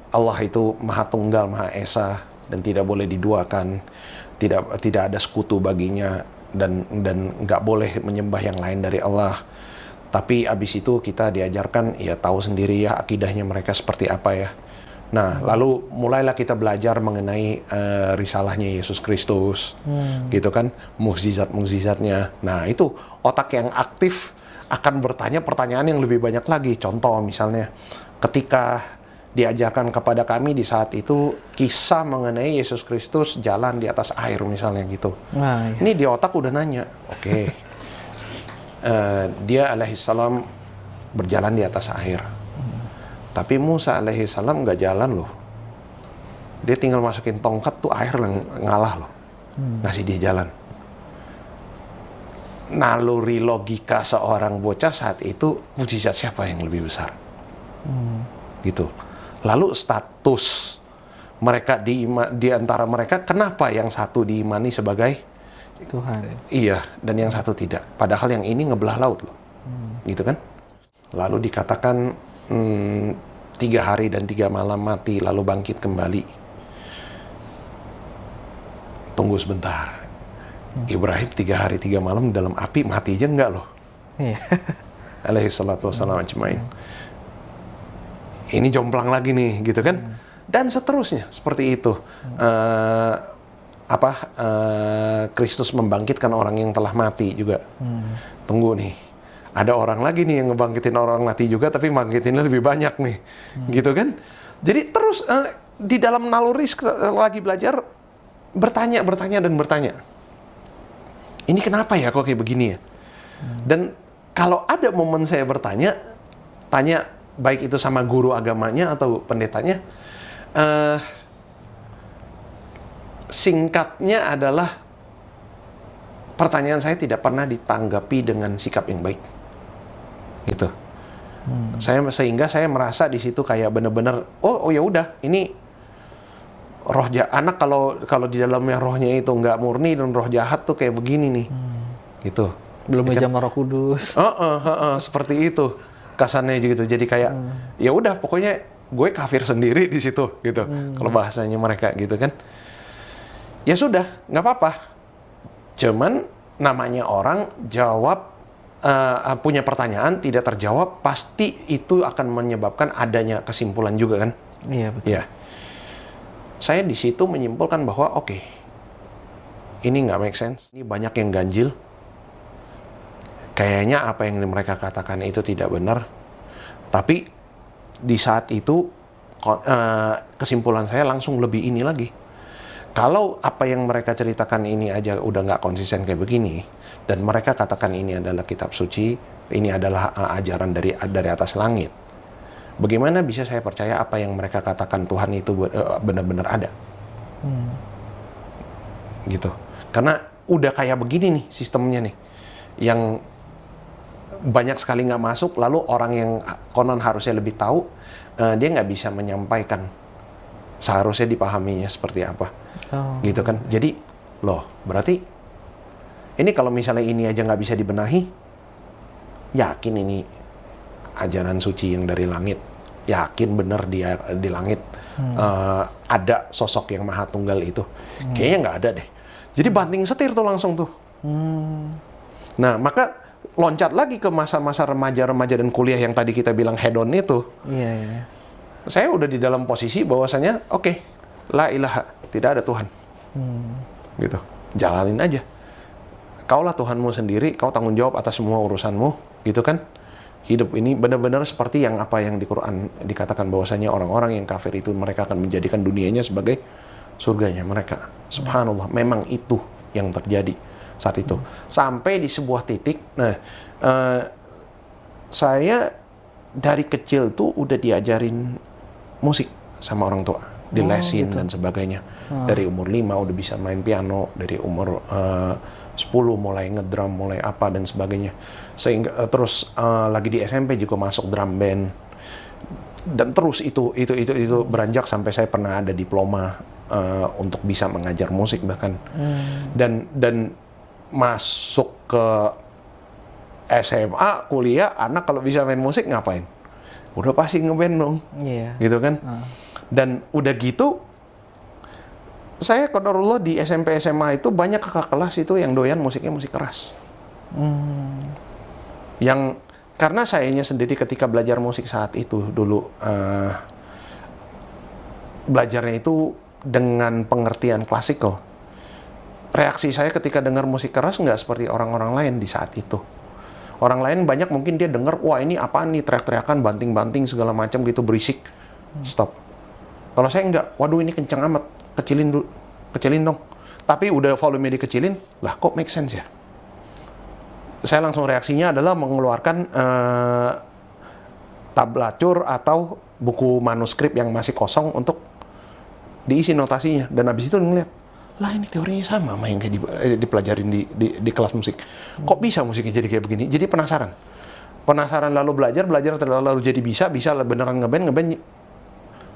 Allah itu Maha Tunggal, Maha Esa dan tidak boleh diduakan, tidak ada sekutu baginya dan nggak boleh menyembah yang lain dari Allah. Tapi abis itu kita diajarkan, ya tahu sendiri ya akidahnya mereka seperti apa ya. Nah, lalu mulailah kita belajar mengenai risalahnya Yesus Kristus, gitu kan, mukjizat-mukjizatnya. Nah, itu otak yang aktif akan bertanya pertanyaan yang lebih banyak lagi. Contoh misalnya, ketika diajarkan kepada kami di saat itu kisah mengenai Yesus Kristus jalan di atas air misalnya gitu. Nah, iya. Ini di otak udah nanya, oke. Dia alaihissalam berjalan di atas air. Tapi Musa alaihissalam nggak jalan loh. Dia tinggal masukin tongkat tuh air ngalah loh. Ngasih dia jalan. Naluri logika seorang bocah saat itu, mukjizat siapa yang lebih besar? Gitu. Lalu status mereka di antara mereka, kenapa yang satu diimani sebagai Tuhan. iya, dan yang satu tidak. Padahal yang ini ngebelah laut loh. Gitu kan? Lalu dikatakan 3 hari dan 3 malam mati, lalu bangkit kembali. Tunggu sebentar. Ibrahim 3 hari 3 malam dalam api, mati aja enggak loh. Iya. Alaihi salatu wassalam ajmain. Ini jomplang lagi nih, gitu kan? Dan seterusnya, seperti itu. Kristus membangkitkan orang yang telah mati juga. Tunggu nih, ada orang lagi nih yang ngebangkitin orang mati juga, tapi bangkitinnya lebih banyak nih, gitu kan? Jadi terus di dalam naluri lagi belajar bertanya dan bertanya. Ini kenapa ya kok kayak begini ya? Dan kalau ada momen saya tanya baik itu sama guru agamanya atau pendetanya. Singkatnya adalah pertanyaan saya tidak pernah ditanggapi dengan sikap yang baik, gitu. Sehingga saya merasa di situ kayak bener-bener, oh ya udah, ini roh anak kalau di dalamnya rohnya itu nggak murni dan roh jahat tuh kayak begini nih, gitu. Belum aja Roh Kudus. Seperti itu kesannya gitu. Jadi kayak ya udah, pokoknya gue kafir sendiri di situ, gitu. Kalau bahasanya mereka, gitu kan. Ya sudah, nggak apa-apa. Cuman namanya orang jawab, punya pertanyaan tidak terjawab, pasti itu akan menyebabkan adanya kesimpulan juga kan? Iya, betul. Ya. Saya di situ menyimpulkan bahwa oke, ini nggak make sense. Ini banyak yang ganjil. Kayaknya apa yang mereka katakan itu tidak benar. Tapi di saat itu kesimpulan saya langsung lebih ini lagi. Kalau apa yang mereka ceritakan ini aja udah nggak konsisten kayak begini, dan mereka katakan ini adalah kitab suci, ini adalah ajaran dari atas langit, bagaimana bisa saya percaya apa yang mereka katakan Tuhan itu benar-benar ada? Gitu. Karena udah kayak begini nih sistemnya nih, yang banyak sekali nggak masuk, lalu orang yang konon harusnya lebih tahu, dia nggak bisa menyampaikan seharusnya dipahaminya seperti apa. Gitu kan. Jadi loh, berarti ini kalau misalnya ini aja nggak bisa dibenahi, yakin ini ajaran suci yang dari langit, yakin benar dia di langit ada sosok yang maha tunggal itu. Kayaknya nggak ada deh. Jadi banting setir tuh langsung tuh. Nah, maka loncat lagi ke masa-masa remaja dan kuliah yang tadi kita bilang hedon itu. Iya, iya. Saya udah di dalam posisi bahwasanya, oke, la ilaha, tidak ada Tuhan. Gitu. Jalanin aja. Kaulah Tuhanmu sendiri, kau tanggung jawab atas semua urusanmu, gitu kan? Hidup ini benar-benar seperti yang di Quran dikatakan bahwasanya orang-orang yang kafir itu mereka akan menjadikan dunianya sebagai surganya mereka. Subhanallah, memang itu yang terjadi saat itu. Sampai di sebuah titik, saya dari kecil tuh udah diajarin musik sama orang tua, dilesin dan sebagainya. Dari umur 5 udah bisa main piano, dari umur 10 mulai ngedrum, mulai apa dan sebagainya. Sehingga terus lagi di SMP juga masuk drum band. Dan terus itu beranjak sampai saya pernah ada diploma untuk bisa mengajar musik bahkan. Dan masuk ke SMA, kuliah, anak kalau bisa main musik ngapain? Udah pasti ngeband dong. Gitu kan? Dan udah gitu saya qadarullah di SMP SMA itu banyak kakak kelas itu yang doyan musiknya musik keras. Yang karena sayanya sendiri ketika belajar musik saat itu dulu belajarnya itu dengan pengertian klasikal. Reaksi saya ketika dengar musik keras nggak seperti orang-orang lain di saat itu. Orang lain banyak mungkin dia dengar, wah ini apaan nih, teriak-teriakan, banting-banting segala macam gitu, berisik. Stop. Kalau saya enggak, waduh ini kenceng amat, kecilin dong. Tapi udah volume dikecilin, lah kok make sense ya? Saya langsung reaksinya adalah mengeluarkan tablatur atau buku manuskrip yang masih kosong untuk diisi notasinya. Dan habis itu ngeliat, lah ini teorinya sama yang kayak dipelajarin di kelas musik. Kok bisa musiknya jadi kayak begini? Jadi penasaran lalu belajar lalu jadi bisa beneran ngeband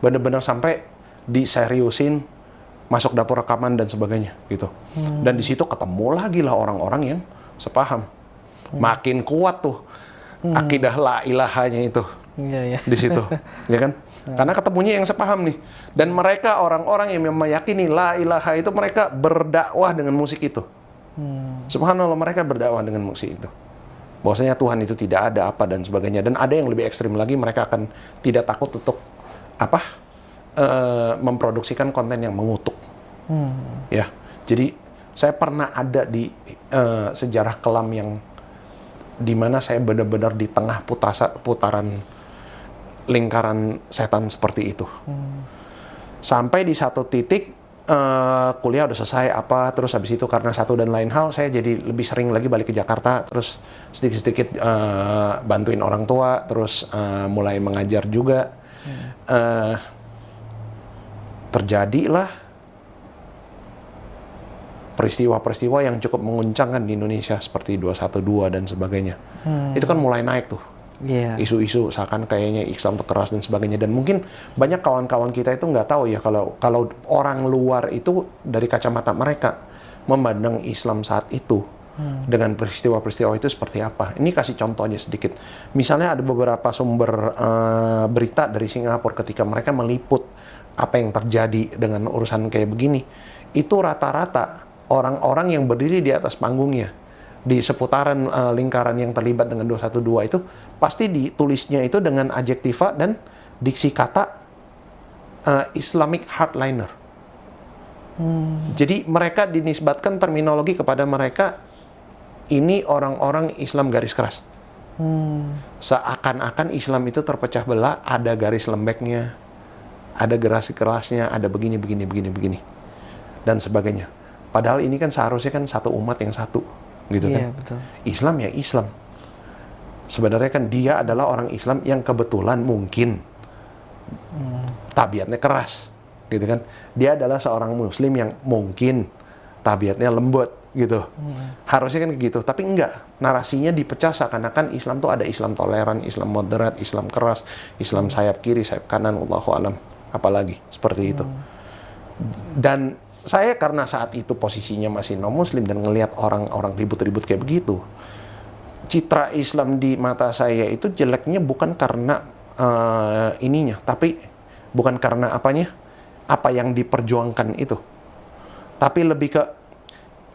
bener-bener sampai diseriusin, masuk dapur rekaman dan sebagainya gitu. Dan di situ ketemu lagi lah orang-orang yang sepaham. Makin kuat tuh akidah la ilahanya itu. Di situ, ya kan? Karena ketemunya yang sepaham nih. Dan mereka orang-orang yang meyakini la ilaha itu mereka berdakwah dengan musik itu. Subhanallah, mereka berdakwah dengan musik itu. Bahwasanya Tuhan itu tidak ada apa dan sebagainya. Dan ada yang lebih ekstrim lagi, mereka akan tidak takut untuk memproduksikan konten yang mengutuk. Ya, jadi saya pernah ada di sejarah kelam yang dimana saya benar-benar di tengah putaran lingkaran setan seperti itu. Sampai di satu titik kuliah udah selesai terus habis itu karena satu dan lain hal saya jadi lebih sering lagi balik ke Jakarta, terus sedikit-sedikit bantuin orang tua, terus mulai mengajar juga. Terjadilah peristiwa-peristiwa yang cukup menguncangkan di Indonesia seperti 212 dan sebagainya. Itu kan mulai naik tuh. Isu-isu seakan kayaknya Islam itu keras dan sebagainya. Dan mungkin banyak kawan-kawan kita itu nggak tahu ya kalau orang luar itu dari kacamata mereka memandang Islam saat itu dengan peristiwa-peristiwa itu seperti apa. Ini kasih contoh aja sedikit. Misalnya ada beberapa sumber berita dari Singapura ketika mereka meliput apa yang terjadi dengan urusan kayak begini. Itu rata-rata orang-orang yang berdiri di atas panggungnya di seputaran lingkaran yang terlibat dengan 212 itu pasti ditulisnya itu dengan adjektiva dan diksi kata Islamic hardliner. Jadi mereka dinisbatkan terminologi kepada mereka ini orang-orang Islam garis keras. Seakan-akan Islam itu terpecah belah, ada garis lembeknya, ada garis kerasnya, ada begini dan sebagainya. Padahal ini kan seharusnya kan satu umat yang satu. Gitu kan? Betul. Islam ya Islam. Sebenarnya kan dia adalah orang Islam yang kebetulan mungkin tabiatnya keras, gitu kan? Dia adalah seorang Muslim yang mungkin tabiatnya lembut, gitu. Harusnya kan gitu, tapi enggak. Narasinya dipecah seakan-akan Islam tuh ada Islam toleran, Islam moderat, Islam keras, Islam sayap kiri, sayap kanan, Allahu alam. Apalagi seperti itu. Dan saya karena saat itu posisinya masih non-muslim dan ngelihat orang-orang ribut-ribut kayak begitu, citra Islam di mata saya itu jeleknya bukan karena ininya, tapi bukan karena apa yang diperjuangkan itu, tapi lebih ke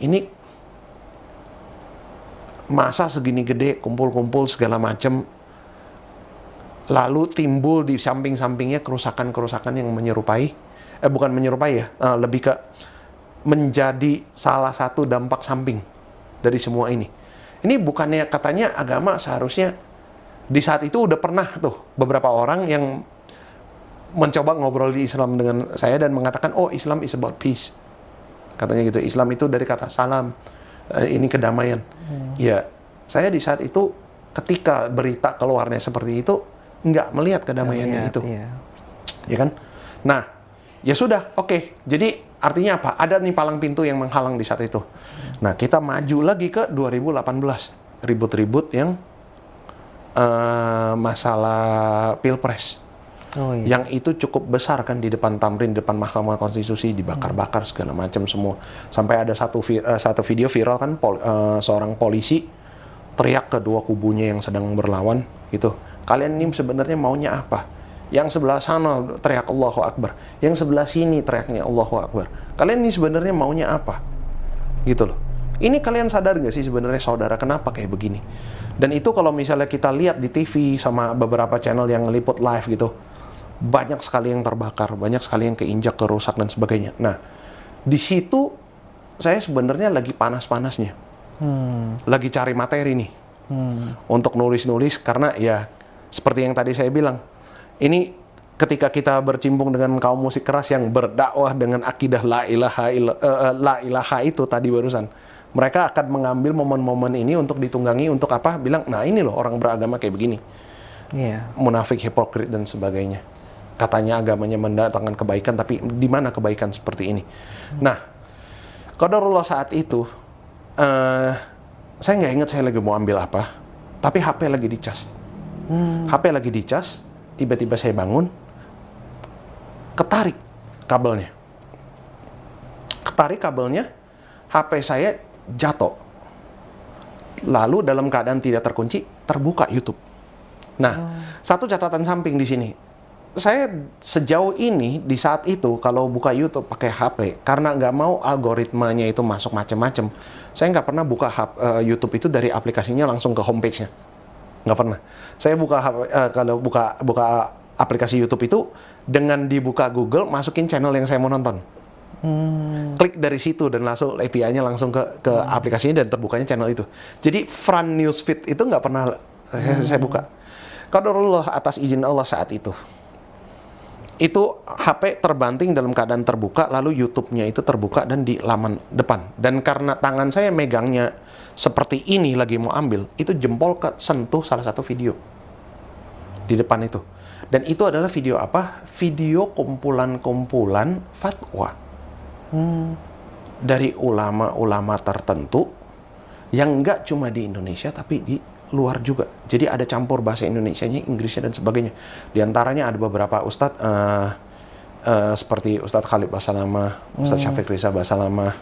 ini masa segini gede kumpul-kumpul segala macam, lalu timbul di samping-sampingnya kerusakan-kerusakan yang bukan menyerupai ya, lebih ke menjadi salah satu dampak samping dari semua ini. Ini bukannya katanya agama seharusnya di saat itu udah pernah tuh beberapa orang yang mencoba ngobrol di Islam dengan saya dan mengatakan, oh Islam is about peace. Katanya gitu, Islam itu dari kata salam, ini kedamaian. Ya, saya di saat itu ketika berita keluarnya seperti itu, nggak melihat kedamaiannya itu. Iya. Ya kan? Nah, ya sudah, oke. Jadi artinya apa? Ada nih palang pintu yang menghalang di saat itu. Nah, kita maju lagi ke 2018. Ribut-ribut yang masalah Pilpres. Oh, iya. Yang itu cukup besar kan di depan Tamrin, di depan Mahkamah Konstitusi, dibakar-bakar segala macam semua. Sampai ada satu video viral kan, seorang polisi teriak ke dua kubunya yang sedang berlawan gitu. Kalian ini sebenarnya maunya apa? Yang sebelah sana teriak Allahu Akbar, yang sebelah sini teriaknya Allahu Akbar. Kalian ini sebenarnya maunya apa? Gitu loh. Ini kalian sadar nggak sih sebenarnya saudara kenapa kayak begini? Dan itu kalau misalnya kita lihat di TV sama beberapa channel yang ngeliput live gitu, banyak sekali yang terbakar, banyak sekali yang keinjak, kerusak dan sebagainya. Nah, di situ saya sebenarnya lagi panas-panasnya, lagi cari materi nih untuk nulis-nulis karena ya seperti yang tadi saya bilang, ini ketika kita bercimpung dengan kaum musik keras yang berdakwah dengan akidah la ilaha itu tadi barusan, mereka akan mengambil momen-momen ini untuk ditunggangi untuk apa? Bilang, nah ini loh orang beragama kayak begini, munafik, hipokrit dan sebagainya. Katanya agamanya mendatangkan kebaikan, tapi di mana kebaikan seperti ini? Nah, qadarullah saat itu, saya nggak ingat saya lagi mau ambil apa, tapi HP lagi dicas. HP lagi dicas, tiba-tiba saya bangun, ketarik kabelnya, HP saya jatuh. Lalu dalam keadaan tidak terkunci, terbuka YouTube. Nah, satu catatan samping di sini. Saya sejauh ini di saat itu kalau buka YouTube pakai HP karena nggak mau algoritmanya itu masuk macam-macam. Saya nggak pernah buka YouTube itu dari aplikasinya langsung ke homepage-nya. Nggak pernah. Saya kalau buka aplikasi YouTube itu dengan dibuka Google, masukin channel yang saya mau nonton. Klik dari situ dan langsung API-nya langsung ke aplikasinya dan terbukanya channel itu. Jadi front newsfeed itu nggak pernah saya buka. Qadarullah atas izin Allah saat itu. Itu HP terbanting dalam keadaan terbuka, lalu YouTube-nya itu terbuka dan di laman depan. Dan karena tangan saya megangnya seperti ini lagi mau ambil, itu jempol sentuh salah satu video di depan itu. Dan itu adalah video apa? Video kumpulan-kumpulan fatwa dari ulama-ulama tertentu yang nggak cuma di Indonesia tapi di luar juga. Jadi ada campur bahasa Indonesianya, Inggrisnya dan sebagainya. Di antaranya ada beberapa ustadz seperti Ustadz Khalid Basalamah, Ustadz Syafiq Riza Basalamah,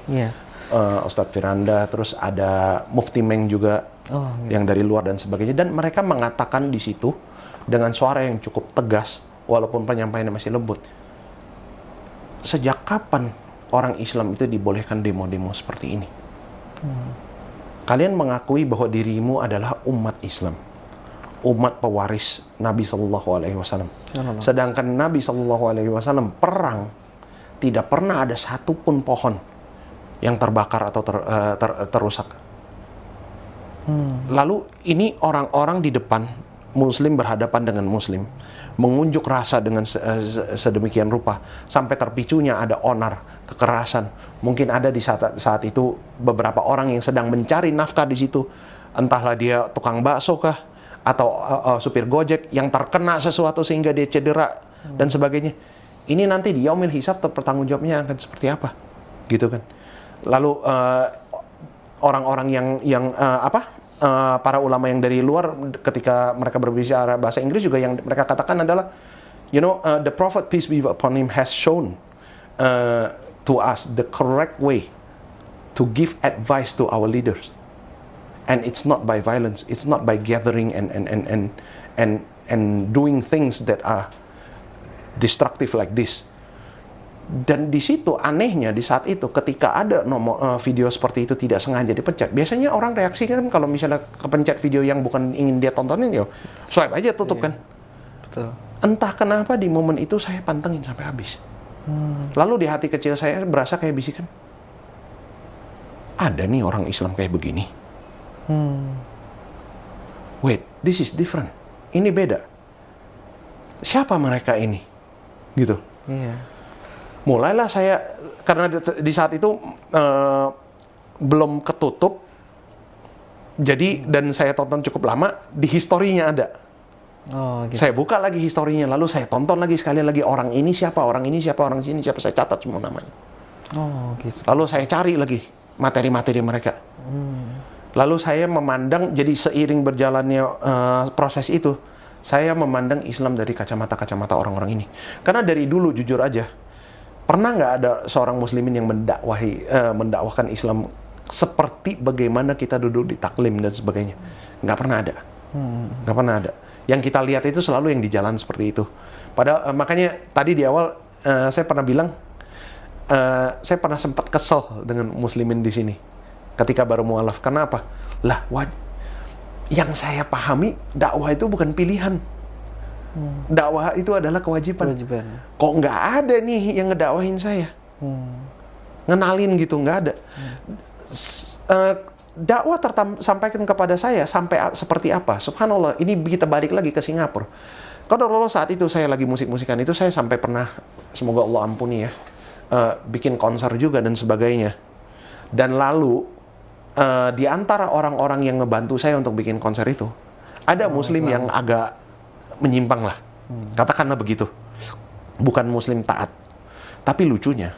Ustadz Firanda, terus ada Mufti Meng juga yang dari luar dan sebagainya. Dan mereka mengatakan di situ dengan suara yang cukup tegas, walaupun penyampaiannya masih lembut. Sejak kapan orang Islam itu dibolehkan demo-demo seperti ini? Kalian mengakui bahwa dirimu adalah umat Islam, umat pewaris Nabi Shallallahu Alaihi Wasallam. Sedangkan Nabi Shallallahu Alaihi Wasallam perang tidak pernah ada satupun pohon yang terbakar atau terusak. Lalu ini orang-orang di depan Muslim berhadapan dengan Muslim, mengunjuk rasa dengan sedemikian rupa sampai terpicunya ada onar, kekerasan. Mungkin ada di saat itu beberapa orang yang sedang mencari nafkah di situ, entahlah dia tukang bakso kah atau supir Gojek yang terkena sesuatu sehingga dia cedera dan sebagainya. Ini nanti di yaumil hisab pertanggungjawabnya akan seperti apa, gitu kan? Lalu orang-orang yang para ulama yang dari luar ketika mereka berbicara bahasa Inggris juga yang mereka katakan adalah, the Prophet peace be upon him has shown to us the correct way to give advice to our leaders, and it's not by violence, it's not by gathering and and doing things that are destructive like this. Dan di situ anehnya di saat itu ketika ada video seperti itu tidak sengaja dipencet, biasanya orang reaksi kan kalau misalnya kepencet video yang bukan ingin dia tontonin, ya swipe aja tutup kan. Betul. Entah kenapa di momen itu saya pantengin sampai habis. Lalu di hati kecil saya berasa kayak bisikan, ada nih orang Islam kayak begini. Wait, this is different. Ini beda. Siapa mereka ini? Gitu. Iya. Mulailah saya, karena di saat itu belum ketutup, jadi dan saya tonton cukup lama, di historinya ada. Oh, gitu. Saya buka lagi historinya, lalu saya tonton lagi sekali lagi orang ini siapa, orang ini siapa, orang ini siapa, saya catat semua namanya. Oh, gitu. Lalu saya cari lagi materi-materi mereka. Lalu saya memandang, jadi seiring berjalannya proses itu, saya memandang Islam dari kacamata orang-orang ini. Karena dari dulu jujur aja, pernah nggak ada seorang muslimin yang mendakwahkan Islam seperti bagaimana kita duduk di taklim dan sebagainya? Nggak pernah ada. Nggak pernah ada. Yang kita lihat itu selalu yang di jalan seperti itu. Padahal makanya tadi di awal saya pernah bilang, saya pernah sempat kesel dengan muslimin di sini ketika baru mualaf. Karena apa? Lah, yang saya pahami dakwah itu bukan pilihan. Dakwah itu adalah kewajiban. Kok nggak ada nih yang ngedakwahin saya? Ngenalin gitu, nggak ada. Dakwah sampaikan kepada saya sampai seperti apa? Subhanallah, ini kita balik lagi ke Singapura. Kalau saat itu saya lagi musik-musikan itu, saya sampai pernah, semoga Allah ampuni ya, bikin konser juga dan sebagainya. Dan lalu di antara orang-orang yang ngebantu saya untuk bikin konser itu, ada muslim yang agak menyimpang lah, katakanlah begitu, bukan muslim taat. Tapi lucunya,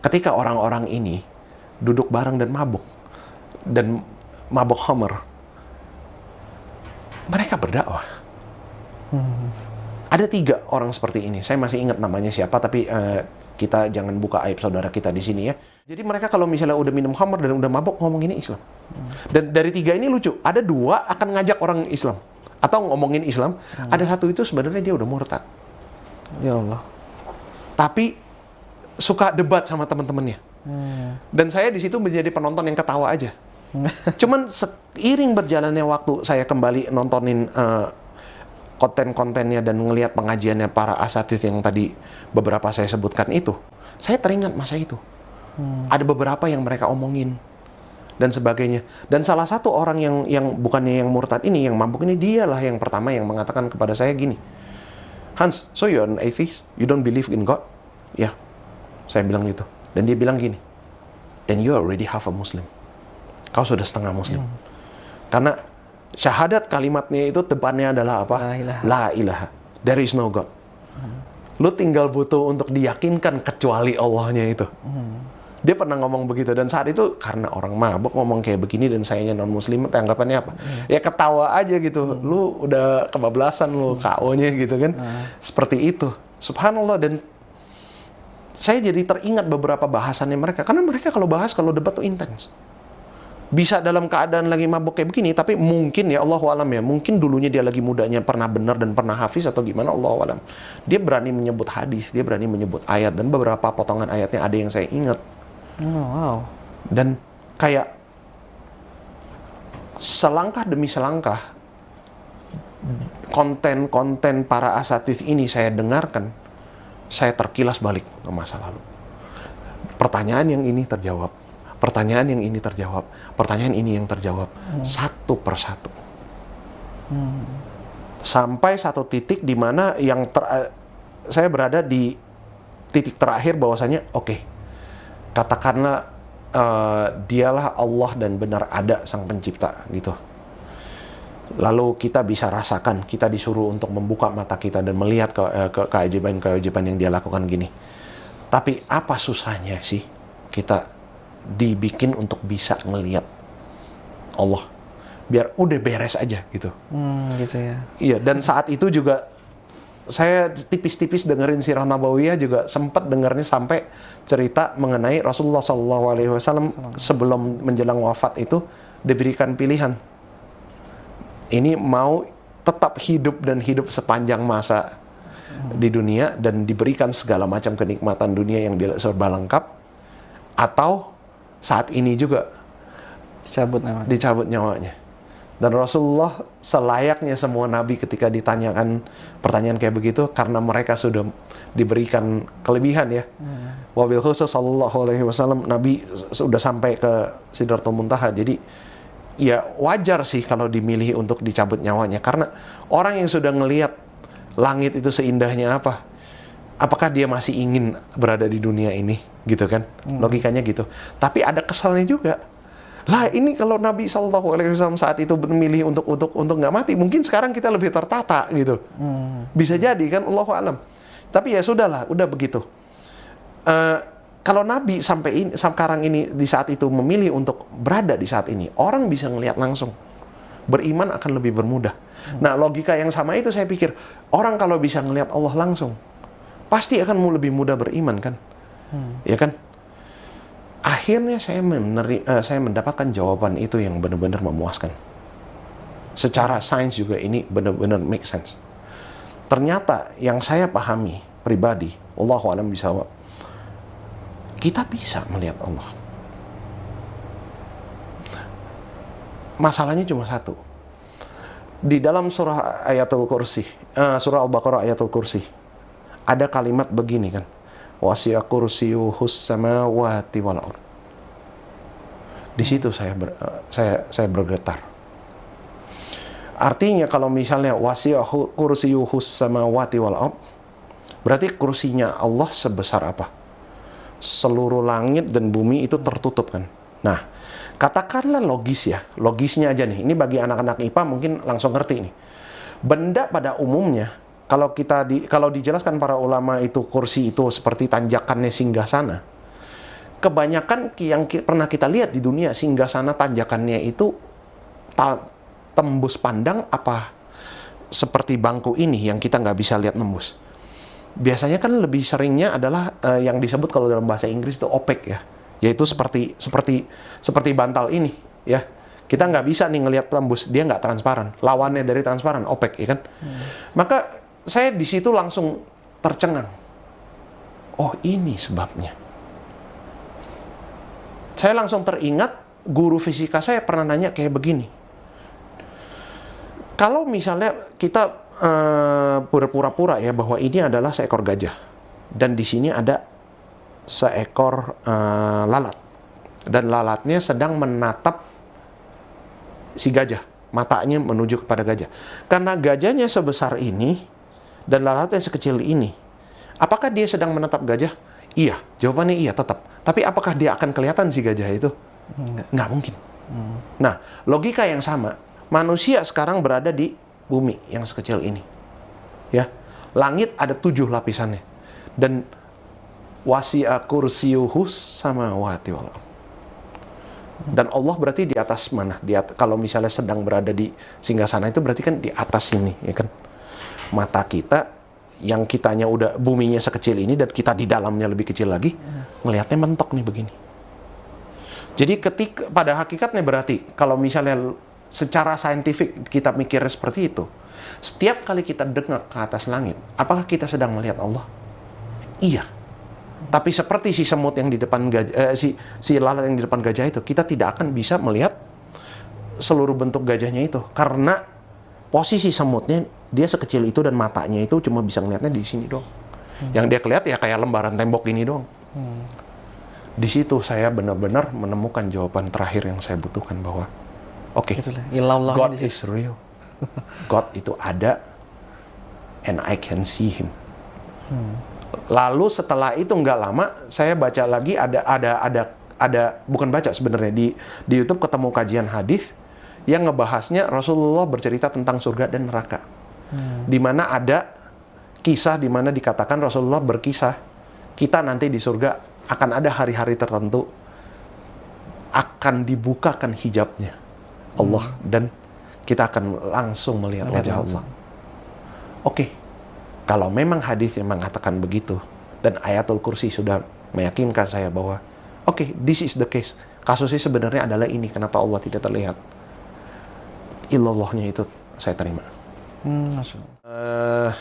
ketika orang-orang ini duduk bareng dan mabuk khamr, mereka berdakwah. Ada 3 orang seperti ini. Saya masih ingat namanya siapa, tapi kita jangan buka aib saudara kita di sini ya. Jadi mereka kalau misalnya udah minum khamr dan udah mabuk ngomongin Islam. Dan dari 3 ini lucu, ada 2 akan ngajak orang Islam atau ngomongin Islam, ada 1 itu sebenarnya dia udah murtad. Ya Allah. Tapi suka debat sama teman-temannya. Dan saya di situ menjadi penonton yang ketawa aja. Cuman seiring berjalannya waktu, saya kembali nontonin konten-kontennya dan ngelihat pengajiannya para asatidz yang tadi beberapa saya sebutkan itu, saya teringat masa itu. Ada beberapa yang mereka omongin dan sebagainya. Dan salah satu orang yang bukannya yang murtad ini, yang mabuk ini, dialah yang pertama yang mengatakan kepada saya gini, "Hans, so you're an atheist? You don't believe in God?" Ya, saya bilang gitu. Dan dia bilang gini, "Then you already half a Muslim." Kau sudah setengah Muslim. Karena syahadat kalimatnya itu depannya adalah apa? La ilaha. There is no God. Lu tinggal butuh untuk diyakinkan kecuali Allahnya itu. Dia pernah ngomong begitu, dan saat itu karena orang mabuk ngomong kayak begini dan sayanya non-muslim, tanggapannya apa? Ya ketawa aja gitu. Lu udah kebablasan lu, KO-nya gitu kan. Seperti itu. Subhanallah. Dan saya jadi teringat beberapa bahasannya mereka, karena mereka kalau debat tuh intens. Bisa dalam keadaan lagi mabuk kayak begini, tapi mungkin ya Allahu alam ya, mungkin dulunya dia lagi mudanya pernah benar dan pernah hafiz atau gimana, Allahu alam. Dia berani menyebut hadis, dia berani menyebut ayat, dan beberapa potongan ayatnya ada yang saya ingat. Wow. Dan kayak selangkah demi selangkah konten-konten para asatidz ini saya dengarkan, saya terkilas balik ke masa lalu. Pertanyaan yang ini terjawab, pertanyaan yang ini terjawab, pertanyaan ini yang terjawab, satu persatu. Sampai satu titik di mana saya berada di titik terakhir bahwasanya, oke, katakanlah dialah Allah dan benar ada sang pencipta gitu. Lalu kita bisa rasakan, kita disuruh untuk membuka mata kita dan melihat keajaiban-keajaiban yang dia lakukan gini. Tapi apa susahnya sih kita dibikin untuk bisa ngelihat Allah, biar udah beres aja gitu. Gitu ya. Iya, dan saat itu juga saya tipis-tipis dengerin Sirah Nabawiyah, juga sempat dengernya sampai cerita mengenai Rasulullah SAW sebelum menjelang wafat itu diberikan pilihan. Ini mau tetap hidup dan hidup sepanjang masa di dunia dan diberikan segala macam kenikmatan dunia yang serba lengkap, atau saat ini juga dicabut nyawanya. Dan Rasulullah selayaknya semua nabi ketika ditanyakan pertanyaan kayak begitu, karena mereka sudah diberikan kelebihan ya. Wabil khusus sallallahu alaihi wasallam, Nabi sudah sampai ke Sidratul Muntaha. Jadi ya wajar sih kalau dimilih untuk dicabut nyawanya, karena orang yang sudah ngelihat langit itu seindahnya apa, apakah dia masih ingin berada di dunia ini, gitu kan? Logikanya gitu. Tapi ada kesalnya juga. Lah ini kalau Nabi SAW saat itu memilih untuk nggak mati, mungkin sekarang kita lebih tertata gitu. Bisa jadi kan, Allahu a'lam. Tapi ya sudahlah, udah begitu. Kalau Nabi sampai sekarang ini di saat itu memilih untuk berada di saat ini, orang bisa ngelihat langsung. Beriman akan lebih bermudah. Nah, logika yang sama itu saya pikir, orang kalau bisa ngelihat Allah langsung, pasti akan lebih mudah beriman kan? Ya kan? Akhirnya saya mendapatkan jawaban itu yang benar-benar memuaskan. Secara sains juga ini benar-benar make sense. Ternyata yang saya pahami pribadi, Allahu a'lam bishawab, kita bisa melihat Allah. Masalahnya cuma satu. Di dalam surah Ayatul Kursi, surah Al-Baqarah Ayatul Kursi, ada kalimat begini kan, wasi'a kursiyuhus samawati wal ardh. Di situ saya bergetar. Artinya kalau misalnya wasi'a kursiyuhus samawati wal ardh, berarti kursinya Allah sebesar apa? Seluruh langit dan bumi itu tertutup kan. Nah, katakanlah logisnya aja nih. Ini bagi anak-anak IPA mungkin langsung ngerti nih. Benda pada umumnya, kalau dijelaskan para ulama itu kursi itu seperti tanjakannya singgasana. Kebanyakan yang pernah kita lihat di dunia, singgasana tanjakannya itu tembus pandang apa seperti bangku ini yang kita nggak bisa lihat nembus. Biasanya kan lebih seringnya adalah yang disebut kalau dalam bahasa Inggris itu opaque ya, yaitu seperti bantal ini ya. Kita nggak bisa nih ngelihat tembus, dia nggak transparan. Lawannya dari transparan, opaque ya kan. Maka saya di situ langsung tercengang. Oh, ini sebabnya. Saya langsung teringat guru fisika saya pernah nanya kayak begini. Kalau misalnya kita pura-pura ya bahwa ini adalah seekor gajah dan di sini ada seekor lalat dan lalatnya sedang menatap si gajah, matanya menuju kepada gajah. Karena gajahnya sebesar ini dan lalatnya sekecil ini, apakah dia sedang menatap gajah? Iya, jawabannya iya tetap. Tapi apakah dia akan kelihatan si gajah itu? Nggak mungkin. Nah, logika yang sama. Manusia sekarang berada di bumi yang sekecil ini. Ya, langit ada 7 lapisannya. Dan wasi'a kursiyuhus samawati wal ardh. Dan Allah berarti di atas mana? Kalau misalnya sedang berada di singgasana itu berarti kan di atas ini, ya kan? Mata kita yang kitanya udah buminya sekecil ini dan kita di dalamnya lebih kecil lagi, ngelihatnya mentok nih begini. Jadi pada hakikatnya berarti kalau misalnya secara saintifik kita mikirnya seperti itu, setiap kali kita dengak ke atas langit, apakah kita sedang melihat Allah? Iya. Tapi seperti si semut yang di depan gajah, si lalat yang di depan gajah itu, kita tidak akan bisa melihat seluruh bentuk gajahnya itu karena posisi semutnya dia sekecil itu dan matanya itu cuma bisa ngeliatnya di sini doang. Yang dia kelihatan ya kayak lembaran tembok ini doang. Di situ saya benar-benar menemukan jawaban terakhir yang saya butuhkan bahwa oke, God is real. God itu ada and I can see him. Lalu setelah itu nggak lama saya baca lagi ada bukan baca sebenarnya di YouTube ketemu kajian hadis yang ngebahasnya Rasulullah bercerita tentang surga dan neraka. Di mana ada kisah di mana dikatakan Rasulullah berkisah kita nanti di surga akan ada hari-hari tertentu akan dibukakan hijabnya Allah dan kita akan langsung melihat wajah Allah. Oke. Kalau memang hadisnya mengatakan begitu dan Ayatul Kursi sudah meyakinkan saya bahwa oke, this is the case. Kasusnya sebenarnya adalah ini, kenapa Allah tidak terlihat. Illallahnya itu saya terima. Masya Allah.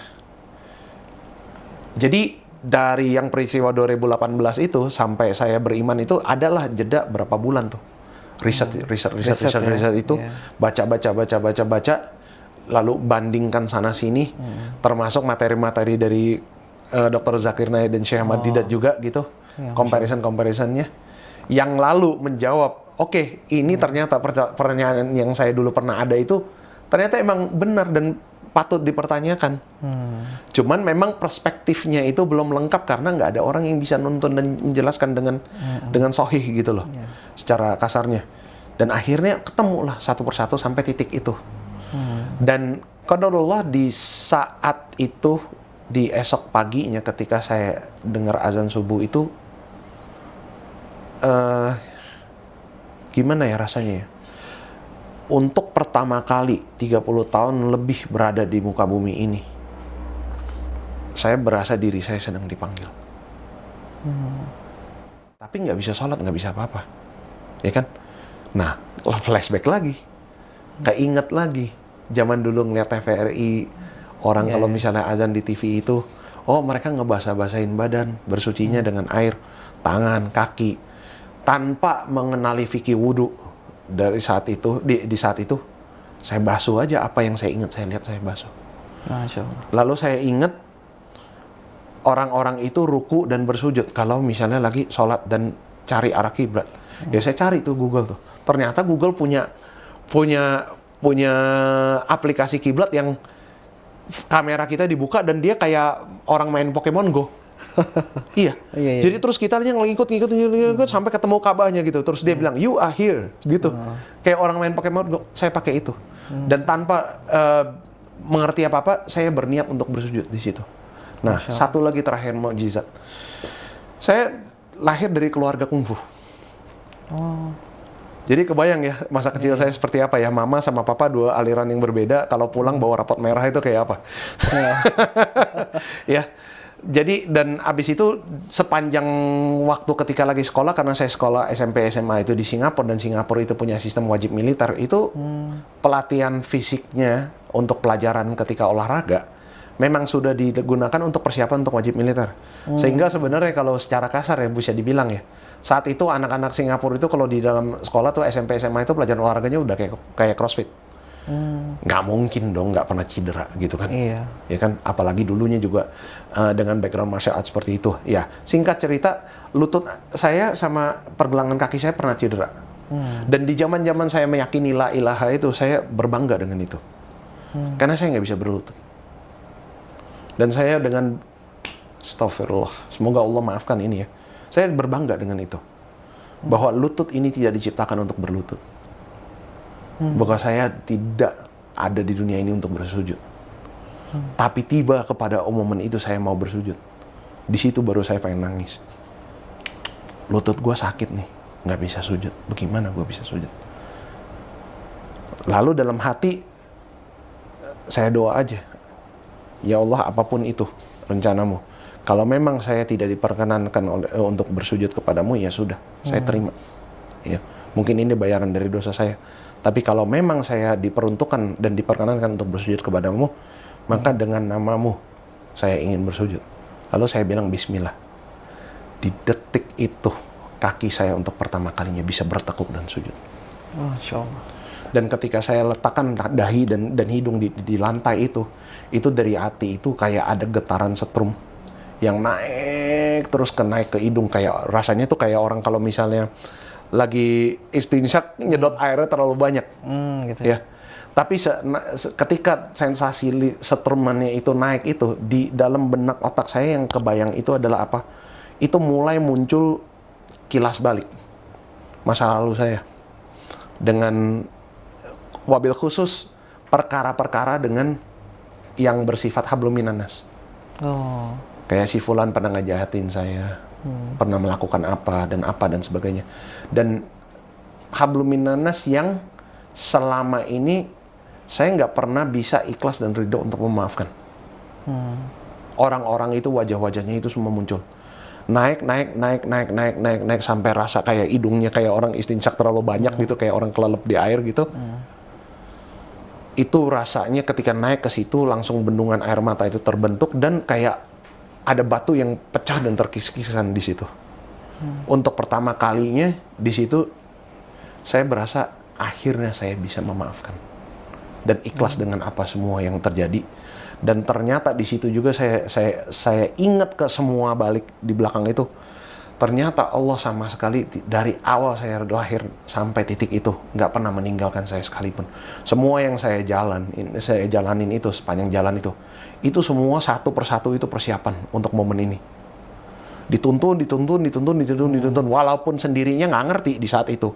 Jadi dari yang peristiwa 2018 itu sampai saya beriman itu adalah jeda berapa bulan tuh. Riset itu Iya. baca, lalu bandingkan sana sini, termasuk materi-materi dari Dr. Zakir Naik dan Syekh Ahmad Didat juga gitu, Iya, comparison-comparisonnya, yang lalu menjawab, oke, ini ternyata pertanyaan yang saya dulu pernah ada itu ternyata emang benar dan patut dipertanyakan. Cuman memang perspektifnya itu belum lengkap karena nggak ada orang yang bisa nonton dan menjelaskan dengan sahih gitu loh, secara kasarnya. Dan akhirnya ketemulah satu persatu sampai titik itu. Dan qadarullah di saat itu, di esok paginya ketika saya dengar azan subuh itu, gimana ya rasanya ya? Untuk pertama kali 30 tahun lebih berada di muka bumi ini, saya berasa diri saya sedang dipanggil. Tapi nggak bisa sholat, nggak bisa apa-apa. Ya kan? Nah, flashback lagi. Keinget lagi. Zaman dulu ngeliat TVRI, orang kalau misalnya azan di TV itu, oh mereka ngebasah-basahin badan, bersucinya dengan air, tangan, kaki, tanpa mengenali fikih wudhu. Dari saat itu, di saat itu, saya basuh aja apa yang saya ingat, saya lihat, saya basuh. Masya Allah. Lalu saya ingat orang-orang itu ruku dan bersujud kalau misalnya lagi sholat dan cari arah kiblat. Ya saya cari tuh Google tuh. Ternyata Google punya aplikasi kiblat yang kamera kita dibuka dan dia kayak orang main Pokemon Go. Iya. Iya. Jadi terus kita ngikut sampai ketemu Ka'bahnya gitu. Terus dia bilang, "You are here." Gitu. Kayak orang main Pokemon Go. Saya pakai itu. Dan tanpa mengerti apa-apa, saya berniat untuk bersujud di situ. Nah, satu lagi terakhir mukjizat. Saya lahir dari keluarga kungfu. Jadi kebayang ya masa kecil saya seperti apa ya. Mama sama papa dua aliran yang berbeda. Kalau pulang bawa rapot merah itu kayak apa? Ya. Jadi dan abis itu sepanjang waktu ketika lagi sekolah, karena saya sekolah SMP SMA itu di Singapura dan Singapura itu punya sistem wajib militer, itu pelatihan fisiknya untuk pelajaran ketika olahraga memang sudah digunakan untuk persiapan untuk wajib militer. Sehingga sebenarnya kalau secara kasar ya bisa dibilang ya, saat itu anak-anak Singapura itu kalau di dalam sekolah tuh SMP SMA itu pelajaran olahraganya udah kayak CrossFit. Nggak mungkin dong nggak pernah cedera gitu kan. Iya. Ya kan, apalagi dulunya juga dengan background martial arts seperti itu. Ya, singkat cerita, lutut saya sama pergelangan kaki saya pernah cedera. Dan di zaman-zaman saya meyakini la ilaha itu, saya berbangga dengan itu. Karena saya nggak bisa berlutut. Dan saya dengan astagfirullah, semoga Allah maafkan ini ya. Saya berbangga dengan itu. Bahwa lutut ini tidak diciptakan untuk berlutut. Bahwa saya tidak ada di dunia ini untuk bersujud. Tapi tiba kepada momen itu saya mau bersujud. Di situ baru saya pengen nangis. Lutut gue sakit nih, nggak bisa sujud. Bagaimana gue bisa sujud? Lalu dalam hati saya doa aja. Ya Allah, apapun itu rencanamu. Kalau memang saya tidak diperkenankan untuk bersujud kepadamu, ya sudah, saya terima. Ya, mungkin ini bayaran dari dosa saya. Tapi kalau memang saya diperuntukkan dan diperkenankan untuk bersujud kepadamu, maka dengan namamu saya ingin bersujud. Lalu saya bilang bismillah. Di detik itu kaki saya untuk pertama kalinya bisa bertekuk dan sujud. Masya Allah. Dan ketika saya letakkan dahi dan hidung di lantai itu dari hati itu kayak ada getaran setrum yang naik terus naik ke hidung, kayak rasanya tuh kayak orang kalau misalnya lagi istinsyak nyedot airnya terlalu banyak, Gitu ya. Tapi ketika sensasi setrumannya itu naik itu di dalam benak otak saya yang kebayang itu adalah apa? Itu mulai muncul kilas balik masa lalu saya dengan wabil khusus perkara-perkara dengan yang bersifat hablum minanas. Kayak si fulan pernah ngejahatin saya, pernah melakukan apa dan sebagainya. Dan hablum minanas yang selama ini saya nggak pernah bisa ikhlas dan ridho untuk memaafkan. Orang-orang itu wajah-wajahnya itu semua muncul. Naik sampai rasa kayak hidungnya kayak orang istinsyak terlalu banyak gitu, kayak orang kelelep di air gitu. Itu rasanya ketika naik ke situ langsung bendungan air mata itu terbentuk dan kayak ada batu yang pecah dan terkikis-kisan di situ. Untuk pertama kalinya di situ saya berasa akhirnya saya bisa memaafkan dan ikhlas dengan apa semua yang terjadi. Dan ternyata di situ juga saya ingat ke semua balik di belakang itu. Ternyata Allah sama sekali dari awal saya lahir sampai titik itu nggak pernah meninggalkan saya sekalipun. Semua yang saya jalanin itu sepanjang jalan itu semua satu persatu itu persiapan untuk momen ini. Dituntun, walaupun sendirinya nggak ngerti di saat itu.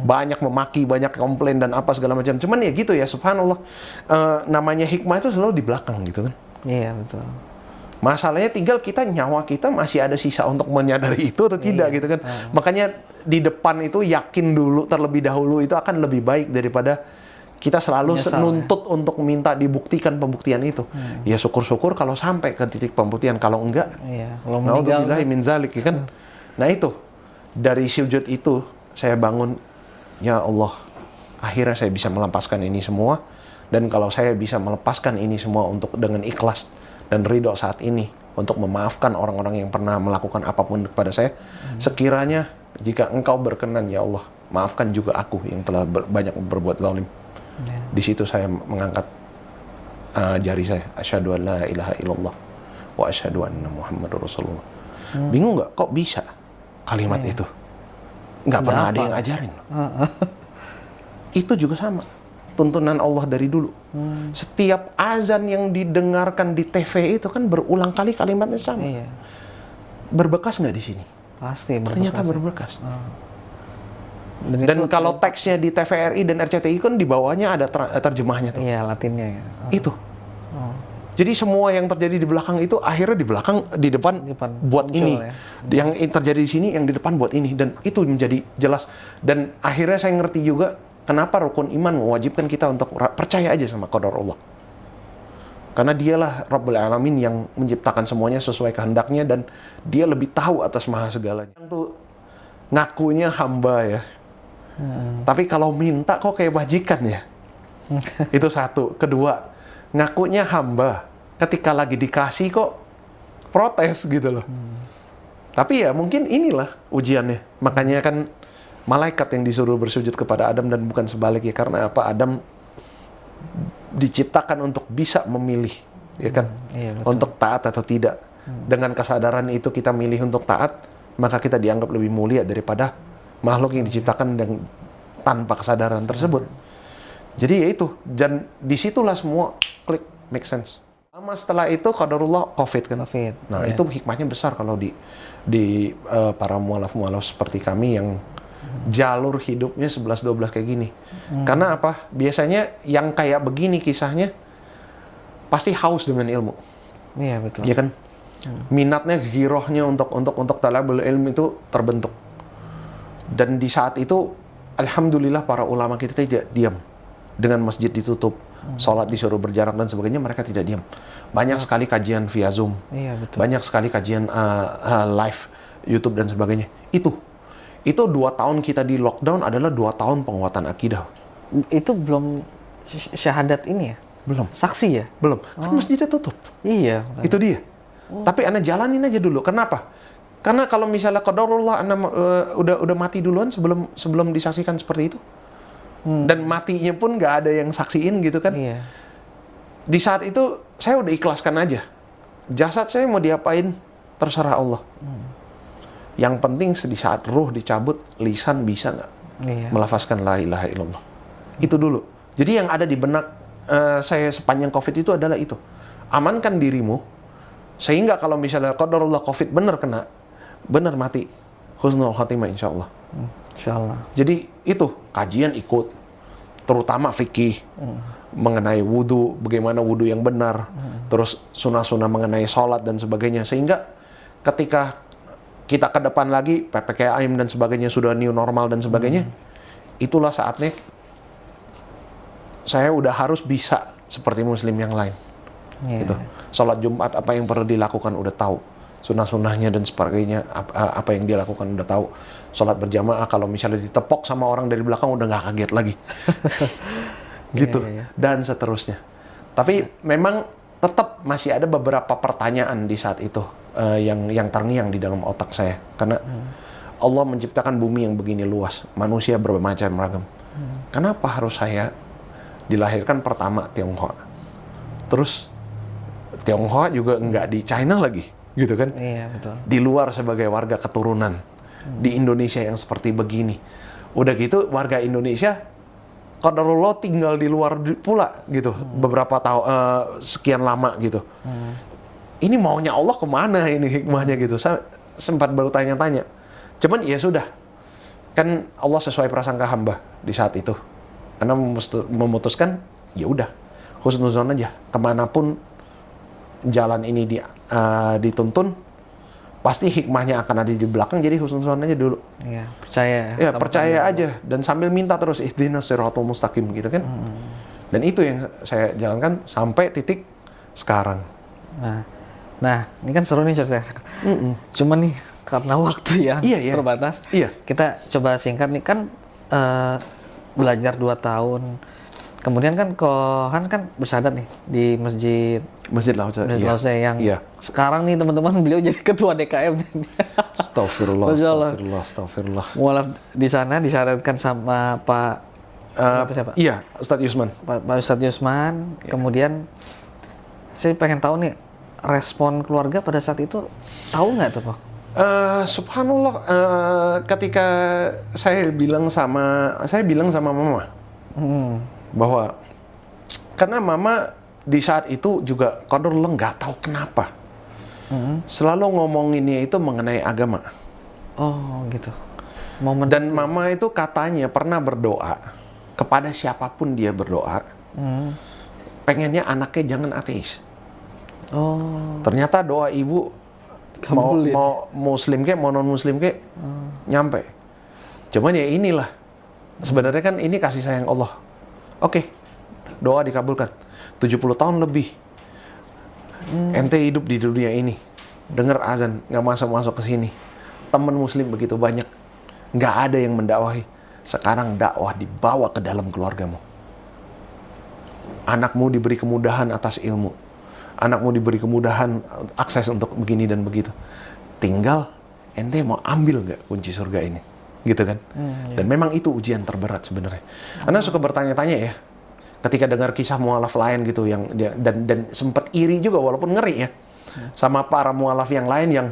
Banyak memaki, banyak komplain dan apa segala macam. Cuman ya gitu ya, subhanallah. Namanya hikmah itu selalu di belakang gitu kan. Iya, betul. Masalahnya tinggal nyawa kita masih ada sisa untuk menyadari itu atau tidak gitu kan. Makanya di depan itu yakin dulu terlebih dahulu itu akan lebih baik daripada kita selalu nuntut untuk minta dibuktikan pembuktian itu. Ya syukur-syukur kalau sampai ke titik pembuktian, kalau enggak, kalau meninggal min zalik, kan. Nah itu, dari sujud itu saya bangun, ya Allah, akhirnya saya bisa melepaskan ini semua. Dan kalau saya bisa melepaskan ini semua dengan ikhlas dan ridho saat ini, untuk memaafkan orang-orang yang pernah melakukan apapun kepada saya, sekiranya jika engkau berkenan, ya Allah, maafkan juga aku yang telah banyak berbuat zalim. Di situ saya mengangkat jari saya, asyhadu an la ilaha illallah wa asyhadu anna muhammadur rasulullah. Bingung nggak kok bisa kalimat itu? Nggak pernah ada yang ajarin. Itu juga sama tuntunan Allah dari dulu. Setiap azan yang didengarkan di TV itu kan berulang kali kalimatnya sama. Berbekas nggak di sini? Pasti berbekas. Ternyata berbekas. Dan kalau teksnya di TVRI dan RCTI kan di bawahnya ada terjemahnya tuh. Iya, Latinnya ya. Itu. Jadi semua yang terjadi di belakang itu akhirnya di depan buat ini. Ya. Yang terjadi di sini yang di depan buat ini, dan itu menjadi jelas. Dan akhirnya saya ngerti juga kenapa rukun iman mewajibkan kita untuk percaya aja sama qadar Allah. Karena dialah Rabbul Alamin yang menciptakan semuanya sesuai kehendaknya dan dia lebih tahu atas maha segalanya. Itu ngakunya hamba ya. Tapi kalau minta kok kayak majikan ya. Itu satu. Kedua, ngakunya hamba. Ketika lagi dikasih kok protes gitu loh. Tapi ya mungkin inilah ujiannya. Makanya kan malaikat yang disuruh bersujud kepada Adam dan bukan sebaliknya. Karena apa? Adam diciptakan untuk bisa memilih, ya kan? Untuk taat atau tidak. Dengan kesadaran itu kita milih untuk taat, maka kita dianggap lebih mulia daripada makhluk yang diciptakan dan tanpa kesadaran tersebut. Jadi ya itu, dan disitulah semua klik, make sense. Lama setelah itu qadarullah COVID kan. Nah itu hikmahnya besar kalau di para mualaf-mualaf seperti kami yang jalur hidupnya 11-12 kayak gini. Karena apa? Biasanya yang kayak begini kisahnya pasti haus dengan ilmu. Iya betul. Iya kan? Minatnya, girohnya untuk talabul ilmu itu terbentuk. Dan di saat itu, alhamdulillah para ulama kita tidak diam. Dengan masjid ditutup, sholat disuruh berjarak dan sebagainya, mereka tidak diam. Banyak sekali kajian via Zoom. Iya, betul. Banyak sekali kajian live, YouTube dan sebagainya. Itu 2 tahun kita di lockdown adalah 2 tahun penguatan akidah. Itu belum syahadat ini ya? Belum. Saksi ya? Belum. Kan masjidnya tutup. Iya. Itu dia. Tapi Anda jalanin aja dulu. Kenapa? Karena kalau misalnya qadarullah Anda udah mati duluan sebelum disaksikan seperti itu. Dan matinya pun nggak ada yang saksiin gitu kan. Iya. Di saat itu saya udah ikhlaskan aja. Jasad saya mau diapain terserah Allah. Yang penting di saat ruh dicabut, lisan bisa nggak melafazkan la ilaha illallah. Itu dulu. Jadi yang ada di benak saya sepanjang COVID itu adalah itu. Amankan dirimu, sehingga kalau misalnya qadarullah COVID benar mati, husnul khatimah insya Allah. Insya Allah. Jadi itu, kajian ikut, terutama fikih, mengenai wudu, bagaimana wudu yang benar, terus sunnah-sunnah mengenai sholat dan sebagainya. Sehingga ketika kita ke depan lagi, PPKM dan sebagainya sudah new normal dan sebagainya, itulah saatnya saya udah harus bisa seperti muslim yang lain. Gitu. Sholat Jumat apa yang perlu dilakukan udah tahu. Sunnah-sunnahnya dan sebagainya apa yang dia lakukan udah tahu. Sholat berjamaah kalau misalnya ditepok sama orang dari belakang udah nggak kaget lagi. gitu, Iya. dan seterusnya. Tapi memang tetap masih ada beberapa pertanyaan di saat itu yang terngiang di dalam otak saya, karena Allah menciptakan bumi yang begini luas, manusia bermacam ragam. Kenapa harus saya dilahirkan pertama Tionghoa, terus Tionghoa juga nggak di China lagi, gitu kan? Iya, betul. Di luar sebagai warga keturunan di Indonesia yang seperti begini. Udah gitu warga Indonesia qadarullah tinggal di luar pula gitu beberapa tahun sekian lama gitu. Ini maunya Allah kemana ini hikmahnya gitu. Saya sempat baru tanya-tanya. Cuman ya sudah. Kan Allah sesuai prasangka hamba di saat itu. Karena memutuskan ya udah husnuzon aja. Kemanapun jalan ini dituntun, pasti hikmahnya akan ada di belakang, jadi husnuzon aja dulu. Iya, percaya ya. Ya, sama percaya Tuhan. aja dan sambil minta terus ihdinas siratal mustaqim gitu kan. Dan itu yang saya jalankan sampai titik sekarang. Nah, ini kan seru nih ceritanya. Cuman nih karena waktu yang Iya. terbatas, Iya. kita coba singkat nih kan belajar 2 tahun. Kemudian kan Hans kan bersyahadat nih di Masjid Masjid Lausa. Lausa yang Iya. sekarang nih teman-teman beliau jadi ketua DKM. Astagfirullah, Masya Allah. astagfirullah. Mualaf di sana disyaratkan sama Pak siapa? Iya, Ustadz Yusman. Pak Ustadz Yusman. Kemudian saya pengen tahu nih respon keluarga pada saat itu, tahu nggak tuh Pak? Subhanallah, ketika saya bilang sama mama bahwa karena mama di saat itu juga qadarullah nggak tahu kenapa selalu ngomonginnya itu mengenai agama. Oh gitu. Momen Dan mama itu katanya pernah berdoa kepada siapapun dia berdoa, pengennya anaknya jangan ateis. Oh, Ternyata doa ibu kabulin. mau muslim kek, mau non muslim kek, nyampe. Cuman ya inilah, sebenarnya kan ini kasih sayang Allah. Oke, doa dikabulkan. 70 tahun lebih. Ente hidup di dunia ini, dengar azan, nggak masuk ke sini. Teman muslim begitu banyak, nggak ada yang mendakwahi. Sekarang dakwah dibawa ke dalam keluargamu. Anakmu diberi kemudahan atas ilmu. Anakmu diberi kemudahan akses untuk begini dan begitu. Tinggal ente mau ambil nggak kunci surga ini, gitu kan? Dan memang itu ujian terberat sebenarnya. Anda suka bertanya-tanya ya, ketika dengar kisah mualaf lain gitu yang dan sempat iri juga walaupun ngeri ya, sama para mualaf yang lain yang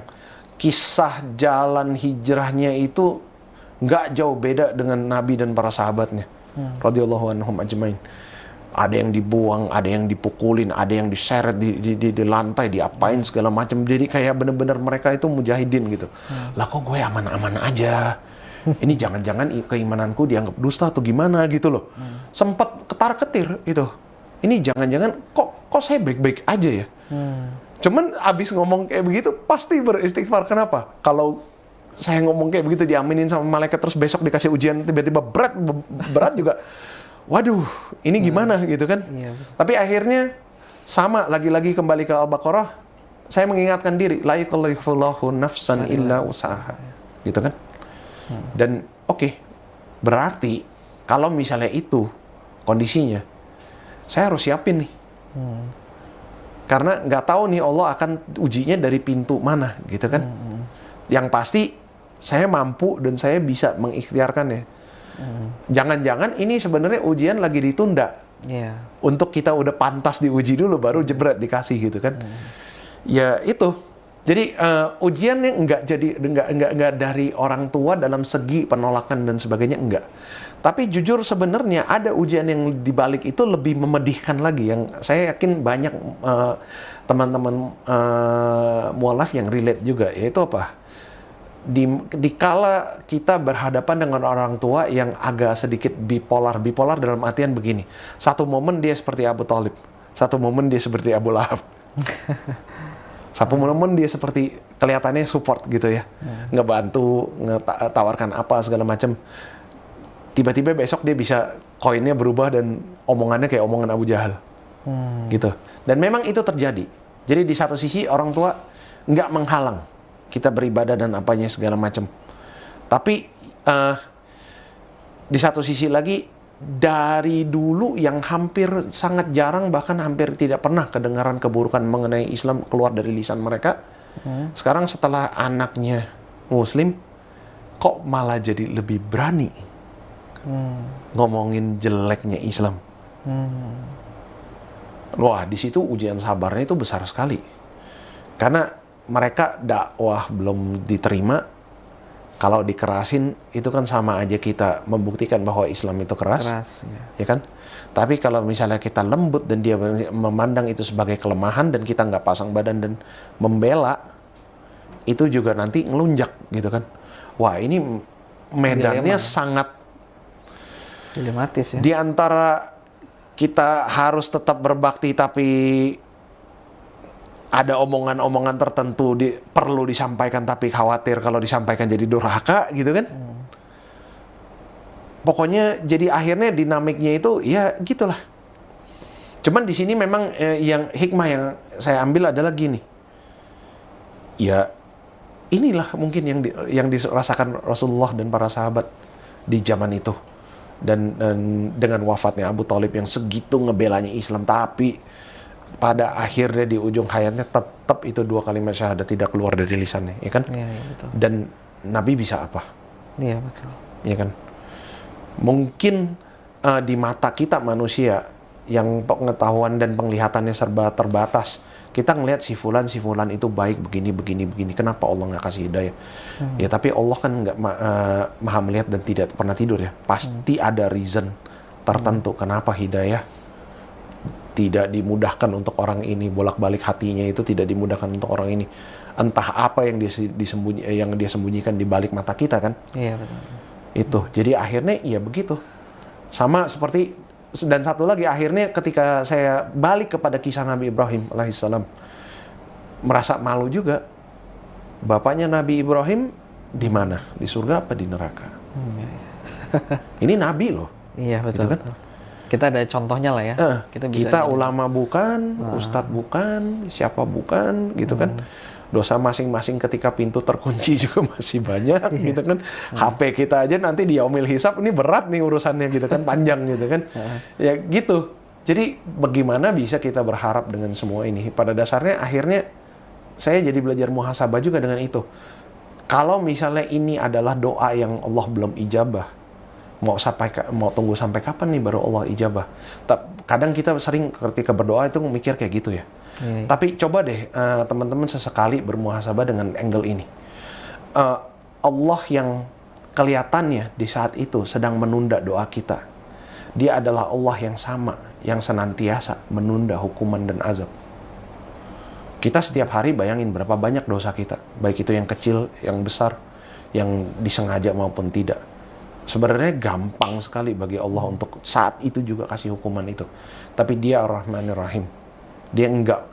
kisah jalan hijrahnya itu nggak jauh beda dengan Nabi dan para sahabatnya, radhiyallahu anhum ajmain. Ada yang dibuang, ada yang dipukulin, ada yang diseret di lantai, diapain segala macam. Jadi kayak bener-bener mereka itu mujahidin gitu. Lah kok gue aman-aman aja? Ini jangan-jangan keimananku dianggap dusta atau gimana gitu loh. Sempat ketar-ketir itu. Ini jangan-jangan kok saya baik-baik aja ya? Cuman abis ngomong kayak begitu pasti beristighfar. Kenapa? Kalau saya ngomong kayak begitu diaminin sama malaikat terus besok dikasih ujian tiba-tiba berat juga. Waduh, ini gimana gitu kan? Iya. Tapi akhirnya sama lagi-lagi kembali ke Al-Baqarah, saya mengingatkan diri, la yukallifullahu nafsan illa usaha. Gitu kan? Dan oke, berarti kalau misalnya itu kondisinya, saya harus siapin nih. Karena nggak tahu nih Allah akan ujinya dari pintu mana, gitu kan? Yang pasti saya mampu dan saya bisa mengikhtiarkannya. Jangan-jangan ini sebenarnya ujian lagi ditunda. Iya. Untuk kita udah pantas diuji dulu baru jebret dikasih gitu kan. Ya itu. Jadi ujiannya nggak dari orang tua dalam segi penolakan dan sebagainya, enggak. Tapi jujur sebenarnya ada ujian yang dibalik itu lebih memedihkan lagi, yang saya yakin banyak teman-teman mualaf yang relate juga, yaitu apa? Di kala kita berhadapan dengan orang tua yang agak sedikit bipolar dalam artian begini. Satu momen dia seperti Abu Thalib, satu momen dia seperti Abu Lahab. Satu momen dia seperti kelihatannya support gitu ya, ngebantu, tawarkan apa segala macam. Tiba-tiba besok dia bisa koinnya berubah dan omongannya kayak omongan Abu Jahal, gitu. Dan memang itu terjadi. Jadi di satu sisi orang tua nggak menghalang kita beribadah dan apanya segala macam. Tapi di satu sisi lagi dari dulu yang hampir sangat jarang, bahkan hampir tidak pernah kedengaran keburukan mengenai Islam keluar dari lisan mereka. Sekarang setelah anaknya Muslim, kok malah jadi lebih berani ngomongin jeleknya Islam. Wah, di situ ujian sabarnya itu besar sekali. Karena mereka dakwah belum diterima. Kalau dikerasin, itu kan sama aja kita membuktikan bahwa Islam itu keras. Ya kan? Tapi kalau misalnya kita lembut dan dia memandang itu sebagai kelemahan dan kita nggak pasang badan dan membela, itu juga nanti ngelunjak gitu kan. Wah, ini medannya sangat dilematis ya. di antara kita harus tetap berbakti tapi ada omongan-omongan tertentu perlu disampaikan tapi khawatir kalau disampaikan jadi durhaka gitu kan. Pokoknya jadi akhirnya dinamiknya itu ya gitulah. Cuman di sini memang yang hikmah yang saya ambil adalah gini. Ya inilah mungkin yang dirasakan Rasulullah dan para sahabat di zaman itu. Dan dengan wafatnya Abu Thalib yang segitu ngebelanya Islam, tapi pada akhirnya di ujung hayatnya tetap itu 2 kalimat syahadat tidak keluar dari lisannya, ya kan? Iya, betul. Dan Nabi bisa apa? Iya, betul. Ya kan? Mungkin di mata kita manusia yang pengetahuan dan penglihatannya serba terbatas, kita ngelihat si fulan itu baik begini. Kenapa Allah nggak kasih hidayah? Ya tapi Allah kan nggak maha melihat dan tidak pernah tidur ya. Pasti ada reason tertentu kenapa hidayah tidak dimudahkan untuk orang ini, bolak-balik hatinya itu tidak dimudahkan untuk orang ini. Entah apa yang dia sembunyikan di balik mata kita kan? Iya, betul. Itu. Jadi akhirnya ya begitu. Sama seperti, dan satu lagi akhirnya ketika saya balik kepada kisah Nabi Ibrahim alaihissalam, merasa malu juga. Bapaknya Nabi Ibrahim di mana? Di surga apa di neraka? Ini Nabi loh. Iya, betul. Gitu kan? Betul. Kita ada contohnya lah ya. Kita ulama bukan, ustadz bukan, siapa bukan, gitu kan. Dosa masing-masing ketika pintu terkunci juga masih banyak, gitu kan. HP kita aja nanti di yaumil hisab, ini berat nih urusannya gitu kan, panjang gitu kan. Ya gitu. Jadi bagaimana bisa kita berharap dengan semua ini? Pada dasarnya akhirnya saya jadi belajar muhasabah juga dengan itu. Kalau misalnya ini adalah doa yang Allah belum ijabah, mau tunggu sampai kapan nih baru Allah ijabah? Kadang kita sering ketika berdoa itu mikir kayak gitu ya. Tapi coba deh teman-teman sesekali bermuhasabah dengan angle ini. Allah yang kelihatannya di saat itu sedang menunda doa kita. Dia adalah Allah yang sama, yang senantiasa menunda hukuman dan azab. Kita setiap hari bayangin berapa banyak dosa kita, baik itu yang kecil, yang besar, yang disengaja maupun tidak. Sebenarnya gampang sekali bagi Allah untuk saat itu juga kasih hukuman itu. Tapi Dia Ar-Rahmanir Rahim. Dia enggak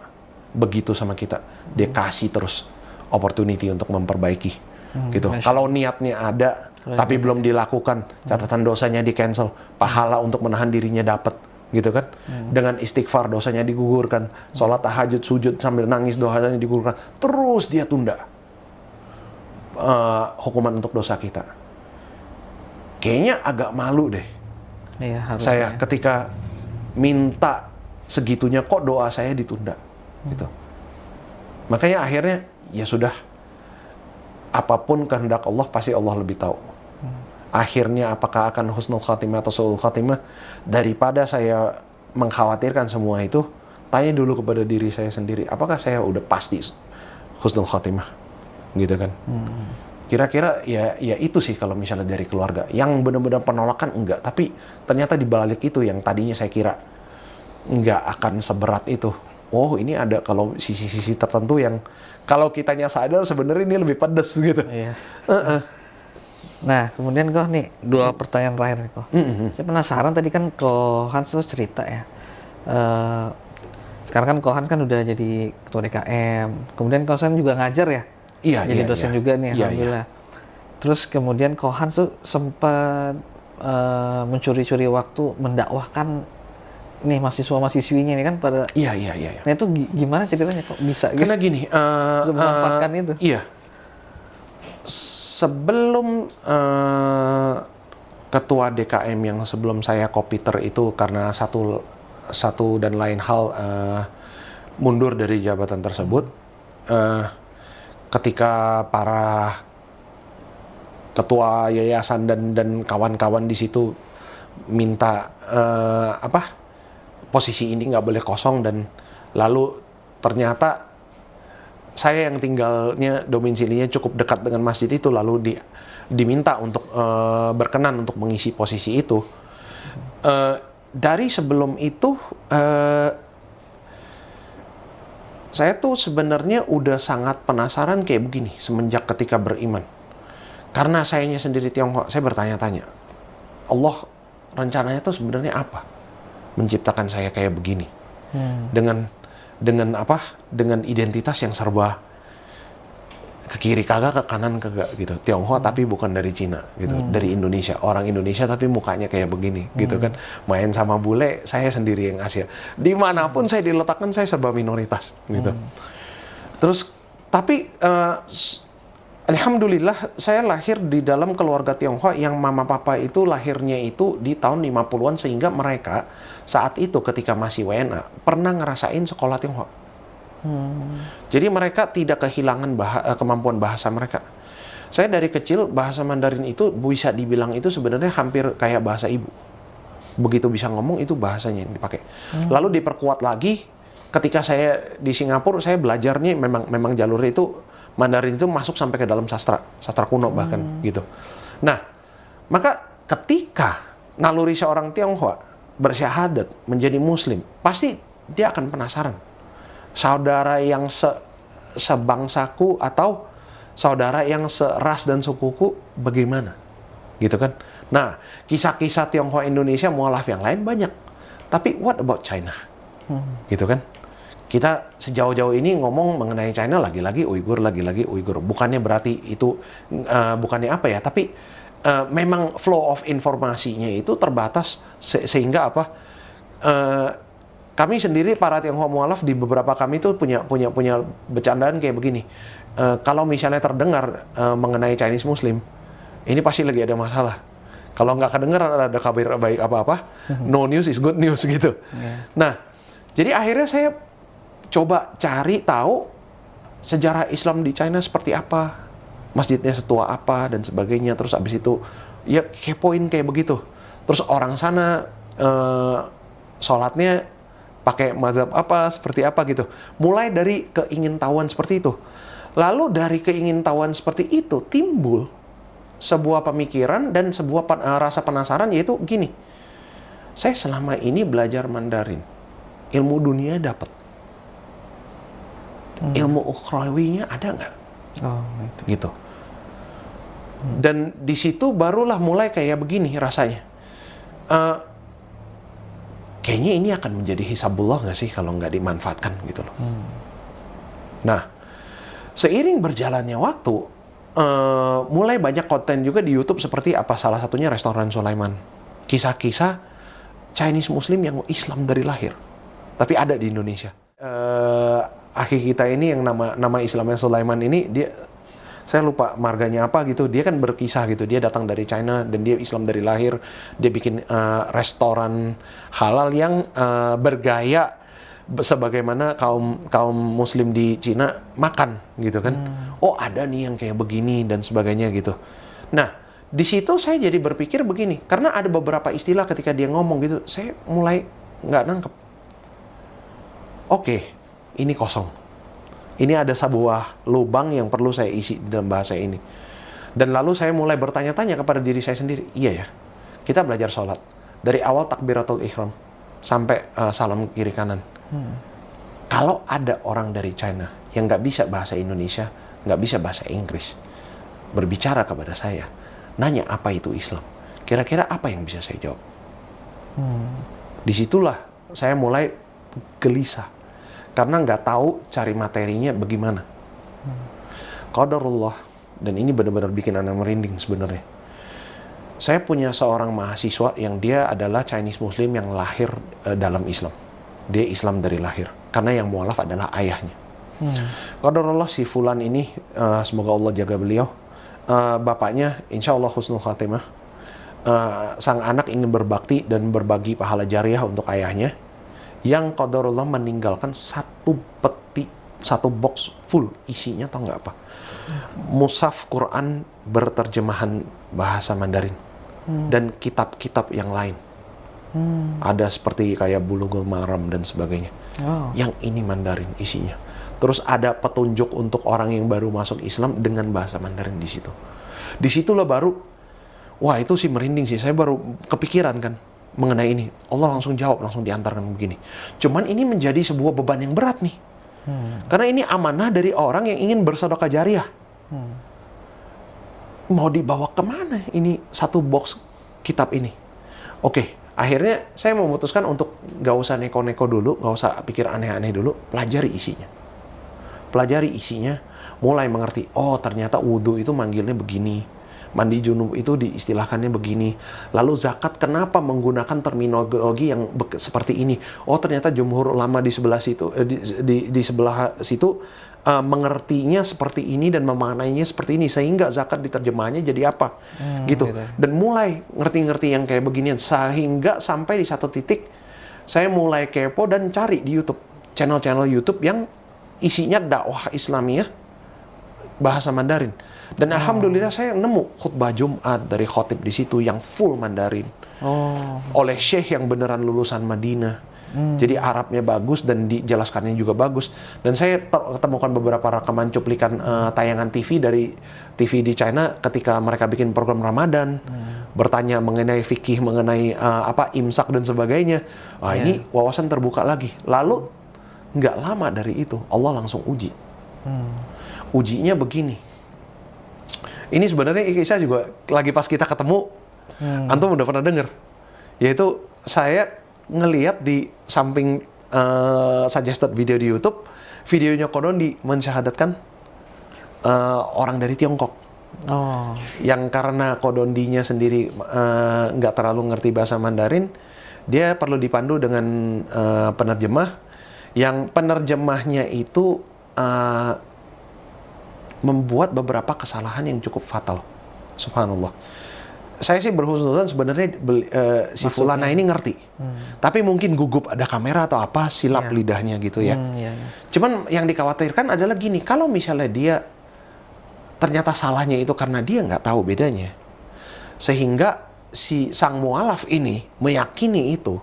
begitu sama kita. Dia kasih terus opportunity untuk memperbaiki. Gitu. Kalau niatnya ada, tapi belum dilakukan, catatan dosanya di-cancel, pahala untuk menahan dirinya dapat. Gitu kan? Dengan istighfar dosanya digugurkan, sholat tahajud, sujud sambil nangis dosanya digugurkan. Terus dia tunda hukuman untuk dosa kita. Kayaknya agak malu deh. Iya, harusnya. Saya ketika minta segitunya kok doa saya ditunda. Gitu. Makanya akhirnya ya sudah, apapun kehendak Allah pasti Allah lebih tahu. Akhirnya apakah akan husnul khatimah atau su'ul khatimah, daripada saya mengkhawatirkan semua itu, tanya dulu kepada diri saya sendiri, apakah saya udah pasti husnul khatimah, gitu kan? Kira-kira ya itu sih kalau misalnya dari keluarga. Yang benar-benar penolakan enggak, tapi ternyata di balik itu yang tadinya saya kira enggak akan seberat itu. Oh, ini ada kalau sisi-sisi tertentu yang kalau kitanya sadar sebenarnya ini lebih pedes gitu. Iya. Nah, kemudian kok nih 2 pertanyaan terakhir nih kok. Saya penasaran, tadi kan Ko Hans tuh cerita ya. Sekarang kan Ko Hans kan udah jadi ketua DKM. Kemudian Ko Hans juga ngajar ya. Iya, jadi dosen juga nih, alhamdulillah. Terus kemudian Ko Hans tuh sempat mencuri-curi waktu mendakwahkan nih mahasiswa-mahasiswinya ini kan pada. Iya. Nah itu gimana ceritanya kok bisa gitu? Karena gini, memanfaatkan itu. Iya. Sebelum ketua DKM yang sebelum saya Kopiter itu karena satu dan lain hal mundur dari jabatan tersebut. Ketika para ketua yayasan dan kawan-kawan di situ minta posisi ini nggak boleh kosong, dan lalu ternyata saya yang tinggalnya domisilinya cukup dekat dengan masjid itu, lalu diminta untuk berkenan untuk mengisi posisi itu. Dari sebelum itu saya tuh sebenarnya udah sangat penasaran kayak begini semenjak ketika beriman. Karena sayanya sendiri Tionghoa, saya bertanya-tanya, Allah rencananya tuh sebenarnya apa? Menciptakan saya kayak begini. Dengan identitas yang serba ke kiri kagak, ke kanan kagak gitu. Tionghoa tapi bukan dari Cina gitu, dari Indonesia. Orang Indonesia tapi mukanya kayak begini gitu kan. Main sama bule, saya sendiri yang Asia. Dimanapun saya diletakkan, saya serba minoritas gitu. Terus tapi alhamdulillah saya lahir di dalam keluarga Tionghoa yang mama papa itu lahirnya itu di tahun 50-an, sehingga mereka saat itu ketika masih WNA pernah ngerasain sekolah Tionghoa. Jadi mereka tidak kehilangan kemampuan bahasa mereka. Saya dari kecil bahasa Mandarin itu bisa dibilang itu sebenarnya hampir kayak bahasa ibu. Begitu bisa ngomong itu bahasanya yang dipakai. Lalu diperkuat lagi ketika saya di Singapura, saya belajarnya memang jalur itu Mandarin itu masuk sampai ke dalam sastra kuno bahkan gitu. Nah, maka ketika naluri seorang Tionghoa bersyahadat menjadi Muslim, pasti dia akan penasaran. Saudara yang sebangsaku atau saudara yang seras dan sukuku bagaimana? Gitu kan? Nah, kisah-kisah Tionghoa Indonesia mualaf yang lain banyak. Tapi what about China? Gitu kan? Kita sejauh-jauh ini ngomong mengenai China lagi-lagi Uighur. Bukannya berarti itu bukannya apa ya, tapi memang flow of informasinya itu terbatas sehingga apa? Kami sendiri para Tionghoa mualaf di beberapa kami itu punya bercandaan kayak begini. Kalau misalnya terdengar mengenai Chinese Muslim, ini pasti lagi ada masalah. Kalau nggak kedengeran ada kabar baik apa-apa, no news is good news gitu. Nah, jadi akhirnya saya coba cari tahu sejarah Islam di China seperti apa, masjidnya setua apa dan sebagainya. Terus abis itu ya kepoin kayak begitu. Terus orang sana sholatnya pakai mazhab apa, seperti apa gitu. Mulai dari keingintahuan seperti itu. Lalu dari keingintahuan seperti itu timbul sebuah pemikiran dan sebuah rasa penasaran, yaitu gini. Saya selama ini belajar Mandarin, ilmu dunia dapat. Ilmu ukhrawinya ada nggak? Gitu. Dan di situ barulah mulai kayak begini rasanya. Kayaknya ini akan menjadi hisabullah nggak sih kalau nggak dimanfaatkan gitu loh. Nah, seiring berjalannya waktu, mulai banyak konten juga di YouTube seperti apa, salah satunya Restoran Sulaiman. Kisah-kisah Chinese Muslim yang Islam dari lahir, tapi ada di Indonesia. Akhi kita ini yang nama Islamnya Sulaiman ini, saya lupa marganya apa gitu, dia kan berkisah gitu, dia datang dari China dan dia Islam dari lahir, dia bikin restoran halal yang bergaya sebagaimana kaum Muslim di Cina makan gitu kan. Oh ada nih yang kayak begini dan sebagainya gitu. Nah di situ saya jadi berpikir begini, karena ada beberapa istilah ketika dia ngomong gitu, saya mulai nggak nangkep. Oke, ini kosong. Ini ada sebuah lubang yang perlu saya isi di dalam bahasa ini. Dan lalu saya mulai bertanya-tanya kepada diri saya sendiri. Iya ya, kita belajar sholat. Dari awal takbiratul ihram sampai salam kiri kanan. Kalau ada orang dari China yang nggak bisa bahasa Indonesia, nggak bisa bahasa Inggris, berbicara kepada saya, nanya apa itu Islam, kira-kira apa yang bisa saya jawab? Disitulah saya mulai gelisah. Karena nggak tahu cari materinya bagaimana. Qadarullah, dan ini benar-benar bikin anak merinding sebenarnya. Saya punya seorang mahasiswa yang dia adalah Chinese Muslim yang lahir dalam Islam. Dia Islam dari lahir. Karena yang mualaf adalah ayahnya. Qadarullah si fulan ini, semoga Allah jaga beliau. Bapaknya insya Allah husnul khatimah. sang anak ingin berbakti dan berbagi pahala jariah untuk ayahnya, yang qadarullah meninggalkan satu peti, satu box full isinya, tau nggak apa? Mushaf Quran berterjemahan bahasa Mandarin dan kitab-kitab yang lain. Ada seperti kayak Bulughul Maram dan sebagainya. Yang ini Mandarin isinya. Terus ada petunjuk untuk orang yang baru masuk Islam dengan bahasa Mandarin di situ. Di situlah baru, wah itu sih merinding sih. Saya baru kepikiran kan mengenai ini. Allah langsung jawab, langsung diantarkan begini. Cuman ini menjadi sebuah beban yang berat nih. Karena ini amanah dari orang yang ingin bersedekah jariah. Mau dibawa kemana ini satu box kitab ini? Oke, akhirnya saya memutuskan untuk gak usah neko-neko dulu, gak usah pikir aneh-aneh dulu, pelajari isinya. Pelajari isinya, mulai mengerti, oh ternyata wudhu itu manggilnya begini, mandi junub itu diistilahkannya begini. Lalu zakat kenapa menggunakan terminologi yang seperti ini? Oh ternyata jumhur ulama di sebelah situ, di sebelah situ mengertinya seperti ini dan memaknainya seperti ini, sehingga zakat diterjemahnya jadi apa, gitu. Dan mulai ngerti-ngerti yang kayak beginian, sehingga sampai di satu titik saya mulai kepo dan cari di YouTube channel-channel YouTube yang isinya dakwah Islamiyah bahasa Mandarin. Dan alhamdulillah saya nemu khutbah Jumat dari khotib di situ yang full Mandarin. Oleh syekh yang beneran lulusan Madinah. Jadi Arabnya bagus dan dijelaskannya juga bagus. Dan saya ketemukan beberapa rekaman cuplikan tayangan TV dari TV di China ketika mereka bikin program Ramadan, bertanya mengenai fikih, mengenai imsak dan sebagainya. Ini wawasan terbuka lagi. Lalu nggak lama dari itu Allah langsung uji. Ujinya begini. Ini sebenarnya kisah juga lagi pas kita ketemu, antum udah pernah dengar. Yaitu saya ngelihat di samping suggested video di YouTube, videonya Kodondi mensyahadatkan orang dari Tiongkok. Yang karena Kodondinya sendiri nggak terlalu ngerti bahasa Mandarin, dia perlu dipandu dengan penerjemah. Yang penerjemahnya itu membuat beberapa kesalahan yang cukup fatal. Subhanallah. Saya sih berhusnuzon sebenarnya si Fulana ini ngerti. Tapi mungkin gugup ada kamera atau apa, silap lidahnya gitu ya. Cuman yang dikhawatirkan adalah gini, kalau misalnya dia ternyata salahnya itu karena dia nggak tahu bedanya. Sehingga si sang mualaf ini meyakini itu,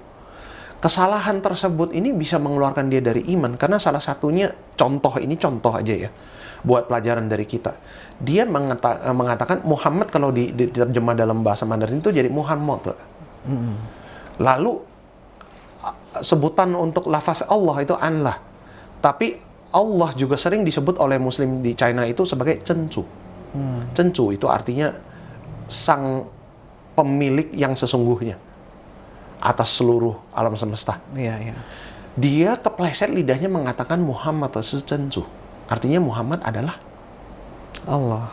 kesalahan tersebut ini bisa mengeluarkan dia dari iman. Karena salah satunya, contoh aja ya, buat pelajaran dari kita. Dia mengatakan Muhammad kalau diterjemah dalam bahasa Mandarin itu jadi Muhammad. Lalu sebutan untuk lafaz Allah itu Allah. Tapi Allah juga sering disebut oleh Muslim di China itu sebagai Cencu. Cencu itu artinya sang pemilik yang sesungguhnya atas seluruh alam semesta. Dia kepleset lidahnya mengatakan Muhammad Cencu. Artinya Muhammad adalah Allah.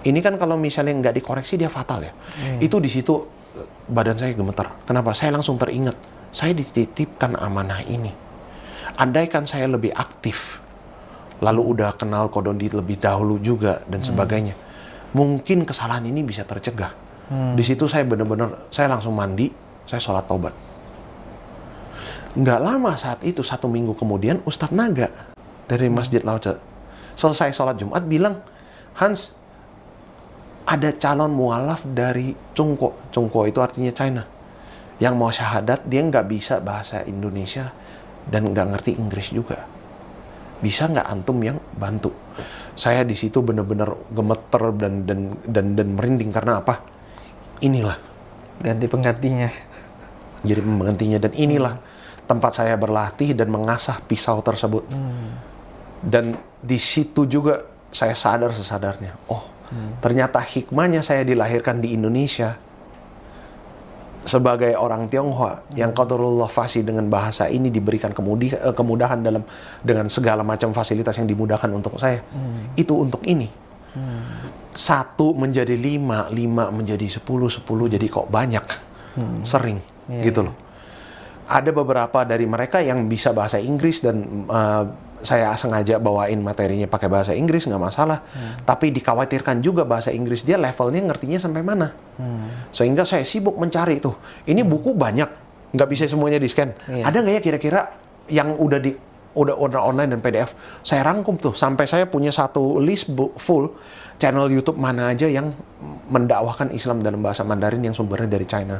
Ini kan kalau misalnya nggak dikoreksi dia fatal ya. Itu di situ badan saya gemetar. Kenapa? Saya langsung teringat. Saya dititipkan amanah ini. Andaikan saya lebih aktif, lalu udah kenal Kodondi lebih dahulu juga dan sebagainya, mungkin kesalahan ini bisa tercegah. Di situ saya benar-benar, saya langsung mandi, saya sholat taubat. Nggak lama saat itu, 1 minggu kemudian, Ustadz Naga dari Masjid Lao-Tse selesai sholat Jumat bilang, Hans, ada calon mualaf dari Cungko. Cungko itu artinya China. Yang mau syahadat, dia nggak bisa bahasa Indonesia dan nggak ngerti Inggris juga. Bisa nggak antum yang bantu? Saya di situ benar-benar gemeter dan merinding karena apa? Inilah Ganti penggantinya. jadi penggantinya, dan inilah tempat saya berlatih dan mengasah pisau tersebut. Dan di situ juga saya sadar sesadarnya, ternyata hikmahnya saya dilahirkan di Indonesia sebagai orang Tionghoa yang qadarullah fasih dengan bahasa ini diberikan kemudahan dengan segala macam fasilitas yang dimudahkan untuk saya. Itu untuk ini. 1 menjadi 5, 5 menjadi 10, 10 jadi kok banyak. Sering gitu loh. Ada beberapa dari mereka yang bisa bahasa Inggris dan saya sengaja bawain materinya pakai bahasa Inggris, nggak masalah. Tapi dikhawatirkan juga bahasa Inggris dia levelnya ngertinya sampai mana. Sehingga saya sibuk mencari tuh. Ini buku banyak, nggak bisa semuanya di-scan. Ada nggak ya kira-kira yang udah online dan PDF? Saya rangkum tuh sampai saya punya satu list full channel YouTube mana aja yang mendakwahkan Islam dalam bahasa Mandarin yang sumbernya dari China.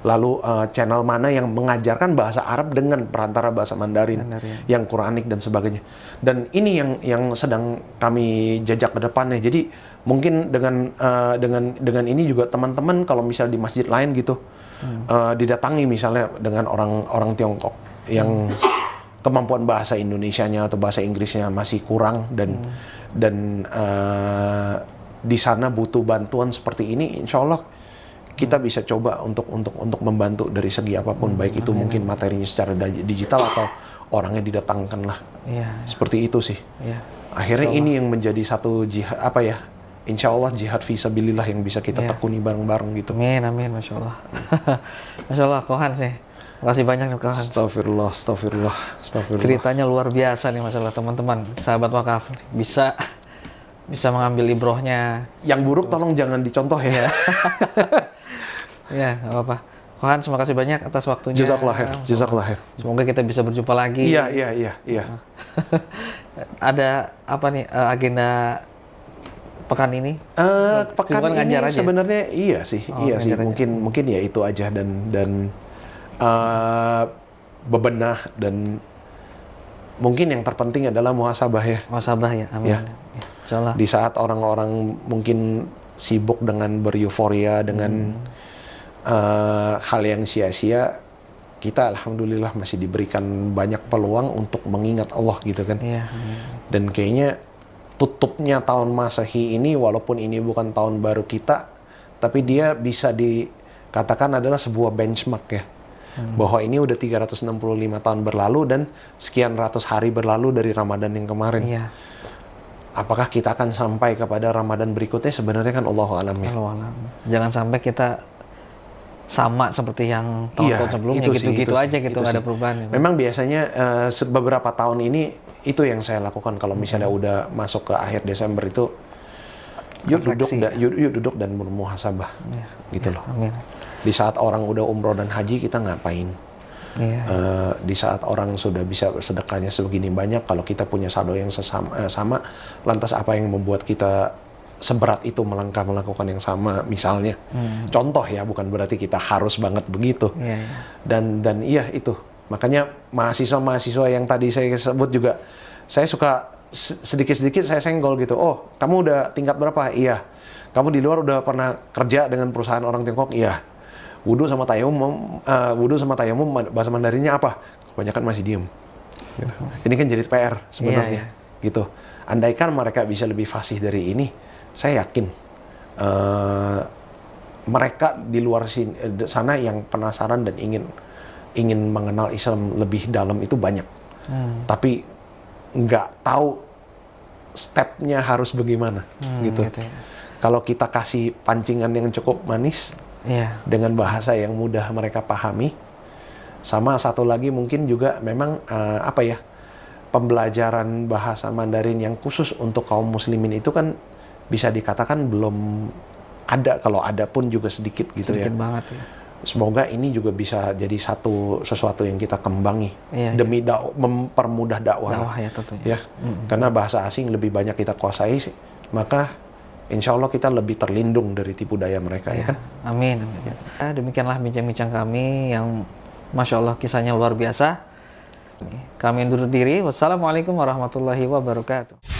Lalu channel mana yang mengajarkan bahasa Arab dengan perantara bahasa Mandarin, yang Quranik dan sebagainya. Dan ini yang sedang kami jajak ke depannya. Jadi mungkin dengan ini juga teman-teman kalau misalnya di masjid lain gitu didatangi misalnya dengan orang Tiongkok yang kemampuan bahasa Indonesianya atau bahasa Inggrisnya masih kurang dan di sana butuh bantuan seperti ini, insya Allah kita bisa coba untuk membantu dari segi apapun, baik itu mungkin materinya secara digital atau orangnya didatangkan lah. Seperti itu sih. Akhirnya ini yang menjadi satu jihad, insya Allah jihad fisabilillah yang bisa kita tekuni bareng-bareng gitu. Amin, amin, Masya Allah. Masya Allah, Kohan sih. Makasih banyak nih, Kohan. Astagfirullah. Ceritanya luar biasa nih, Masya Allah, teman-teman. Sahabat wakaf bisa mengambil ibrohnya. Yang buruk tolong jangan dicontoh ya. Ya, nggak apa-apa. Kohan, terima kasih banyak atas waktunya. Jazakallah khair. Semoga kita bisa berjumpa lagi. Iya. Ada apa nih agenda pekan ini? Pekan ini sebenarnya iya sih. Mungkin ya itu aja dan bebenah dan mungkin yang terpenting adalah muhasabah ya. Muhasabah ya, amin. Ya. Insyaallah. Di saat orang-orang mungkin sibuk dengan bereuforia dengan hal yang sia-sia, kita alhamdulillah masih diberikan banyak peluang untuk mengingat Allah gitu kan. Iya. Dan kayaknya tutupnya tahun Masehi ini, walaupun ini bukan tahun baru kita, tapi dia bisa dikatakan adalah sebuah benchmark ya. Bahwa ini udah 365 tahun berlalu dan sekian ratus hari berlalu dari Ramadan yang kemarin. Iya. Apakah kita akan sampai kepada Ramadan berikutnya? Sebenarnya kan Allahu a'lam ya. Allahu a'lam. Jangan sampai kita sama seperti yang tahun-tahun sebelumnya, gitu-gitu aja gitu, nggak ada perubahan. Memang biasanya beberapa tahun ini itu yang saya lakukan kalau misalnya udah masuk ke akhir Desember itu, yuk duduk dan bermuhasabah, gitu loh. Amin. Di saat orang udah umroh dan haji kita ngapain? Di saat orang sudah bisa sedekahnya sebegini banyak, kalau kita punya saldo yang sama, lantas apa yang membuat kita seberat itu melangkah melakukan yang sama misalnya. Contoh ya, bukan berarti kita harus banget begitu. Dan iya itu. Makanya mahasiswa yang tadi saya sebut juga, saya suka sedikit-sedikit saya senggol gitu. Oh, kamu udah tingkat berapa? Iya. Kamu di luar udah pernah kerja dengan perusahaan orang Tiongkok? Iya. Wudhu sama tayamum bahasa Mandarinnya apa? Kebanyakan masih diem. Gitu. Ini kan jadi PR sebenarnya. Gitu. Andaikan mereka bisa lebih fasih dari ini, saya yakin mereka di luar sana yang penasaran dan ingin mengenal Islam lebih dalam itu banyak. Tapi nggak tahu stepnya harus bagaimana gitu. Kalau kita kasih pancingan yang cukup manis dengan bahasa yang mudah mereka pahami, sama satu lagi mungkin juga memang pembelajaran bahasa Mandarin yang khusus untuk kaum muslimin itu kan bisa dikatakan belum ada, kalau ada pun juga sedikit gitu. Sedikit banget ya. Semoga ini juga bisa jadi sesuatu yang kita kembangi demi mempermudah dakwah ya tentunya. Karena bahasa asing lebih banyak kita kuasai, maka insya Allah kita lebih terlindung dari tipu daya mereka ya kan. Amin. Demikianlah bincang-bincang kami yang Masya Allah kisahnya luar biasa. Kami undur diri. Wassalamualaikum warahmatullahi wabarakatuh.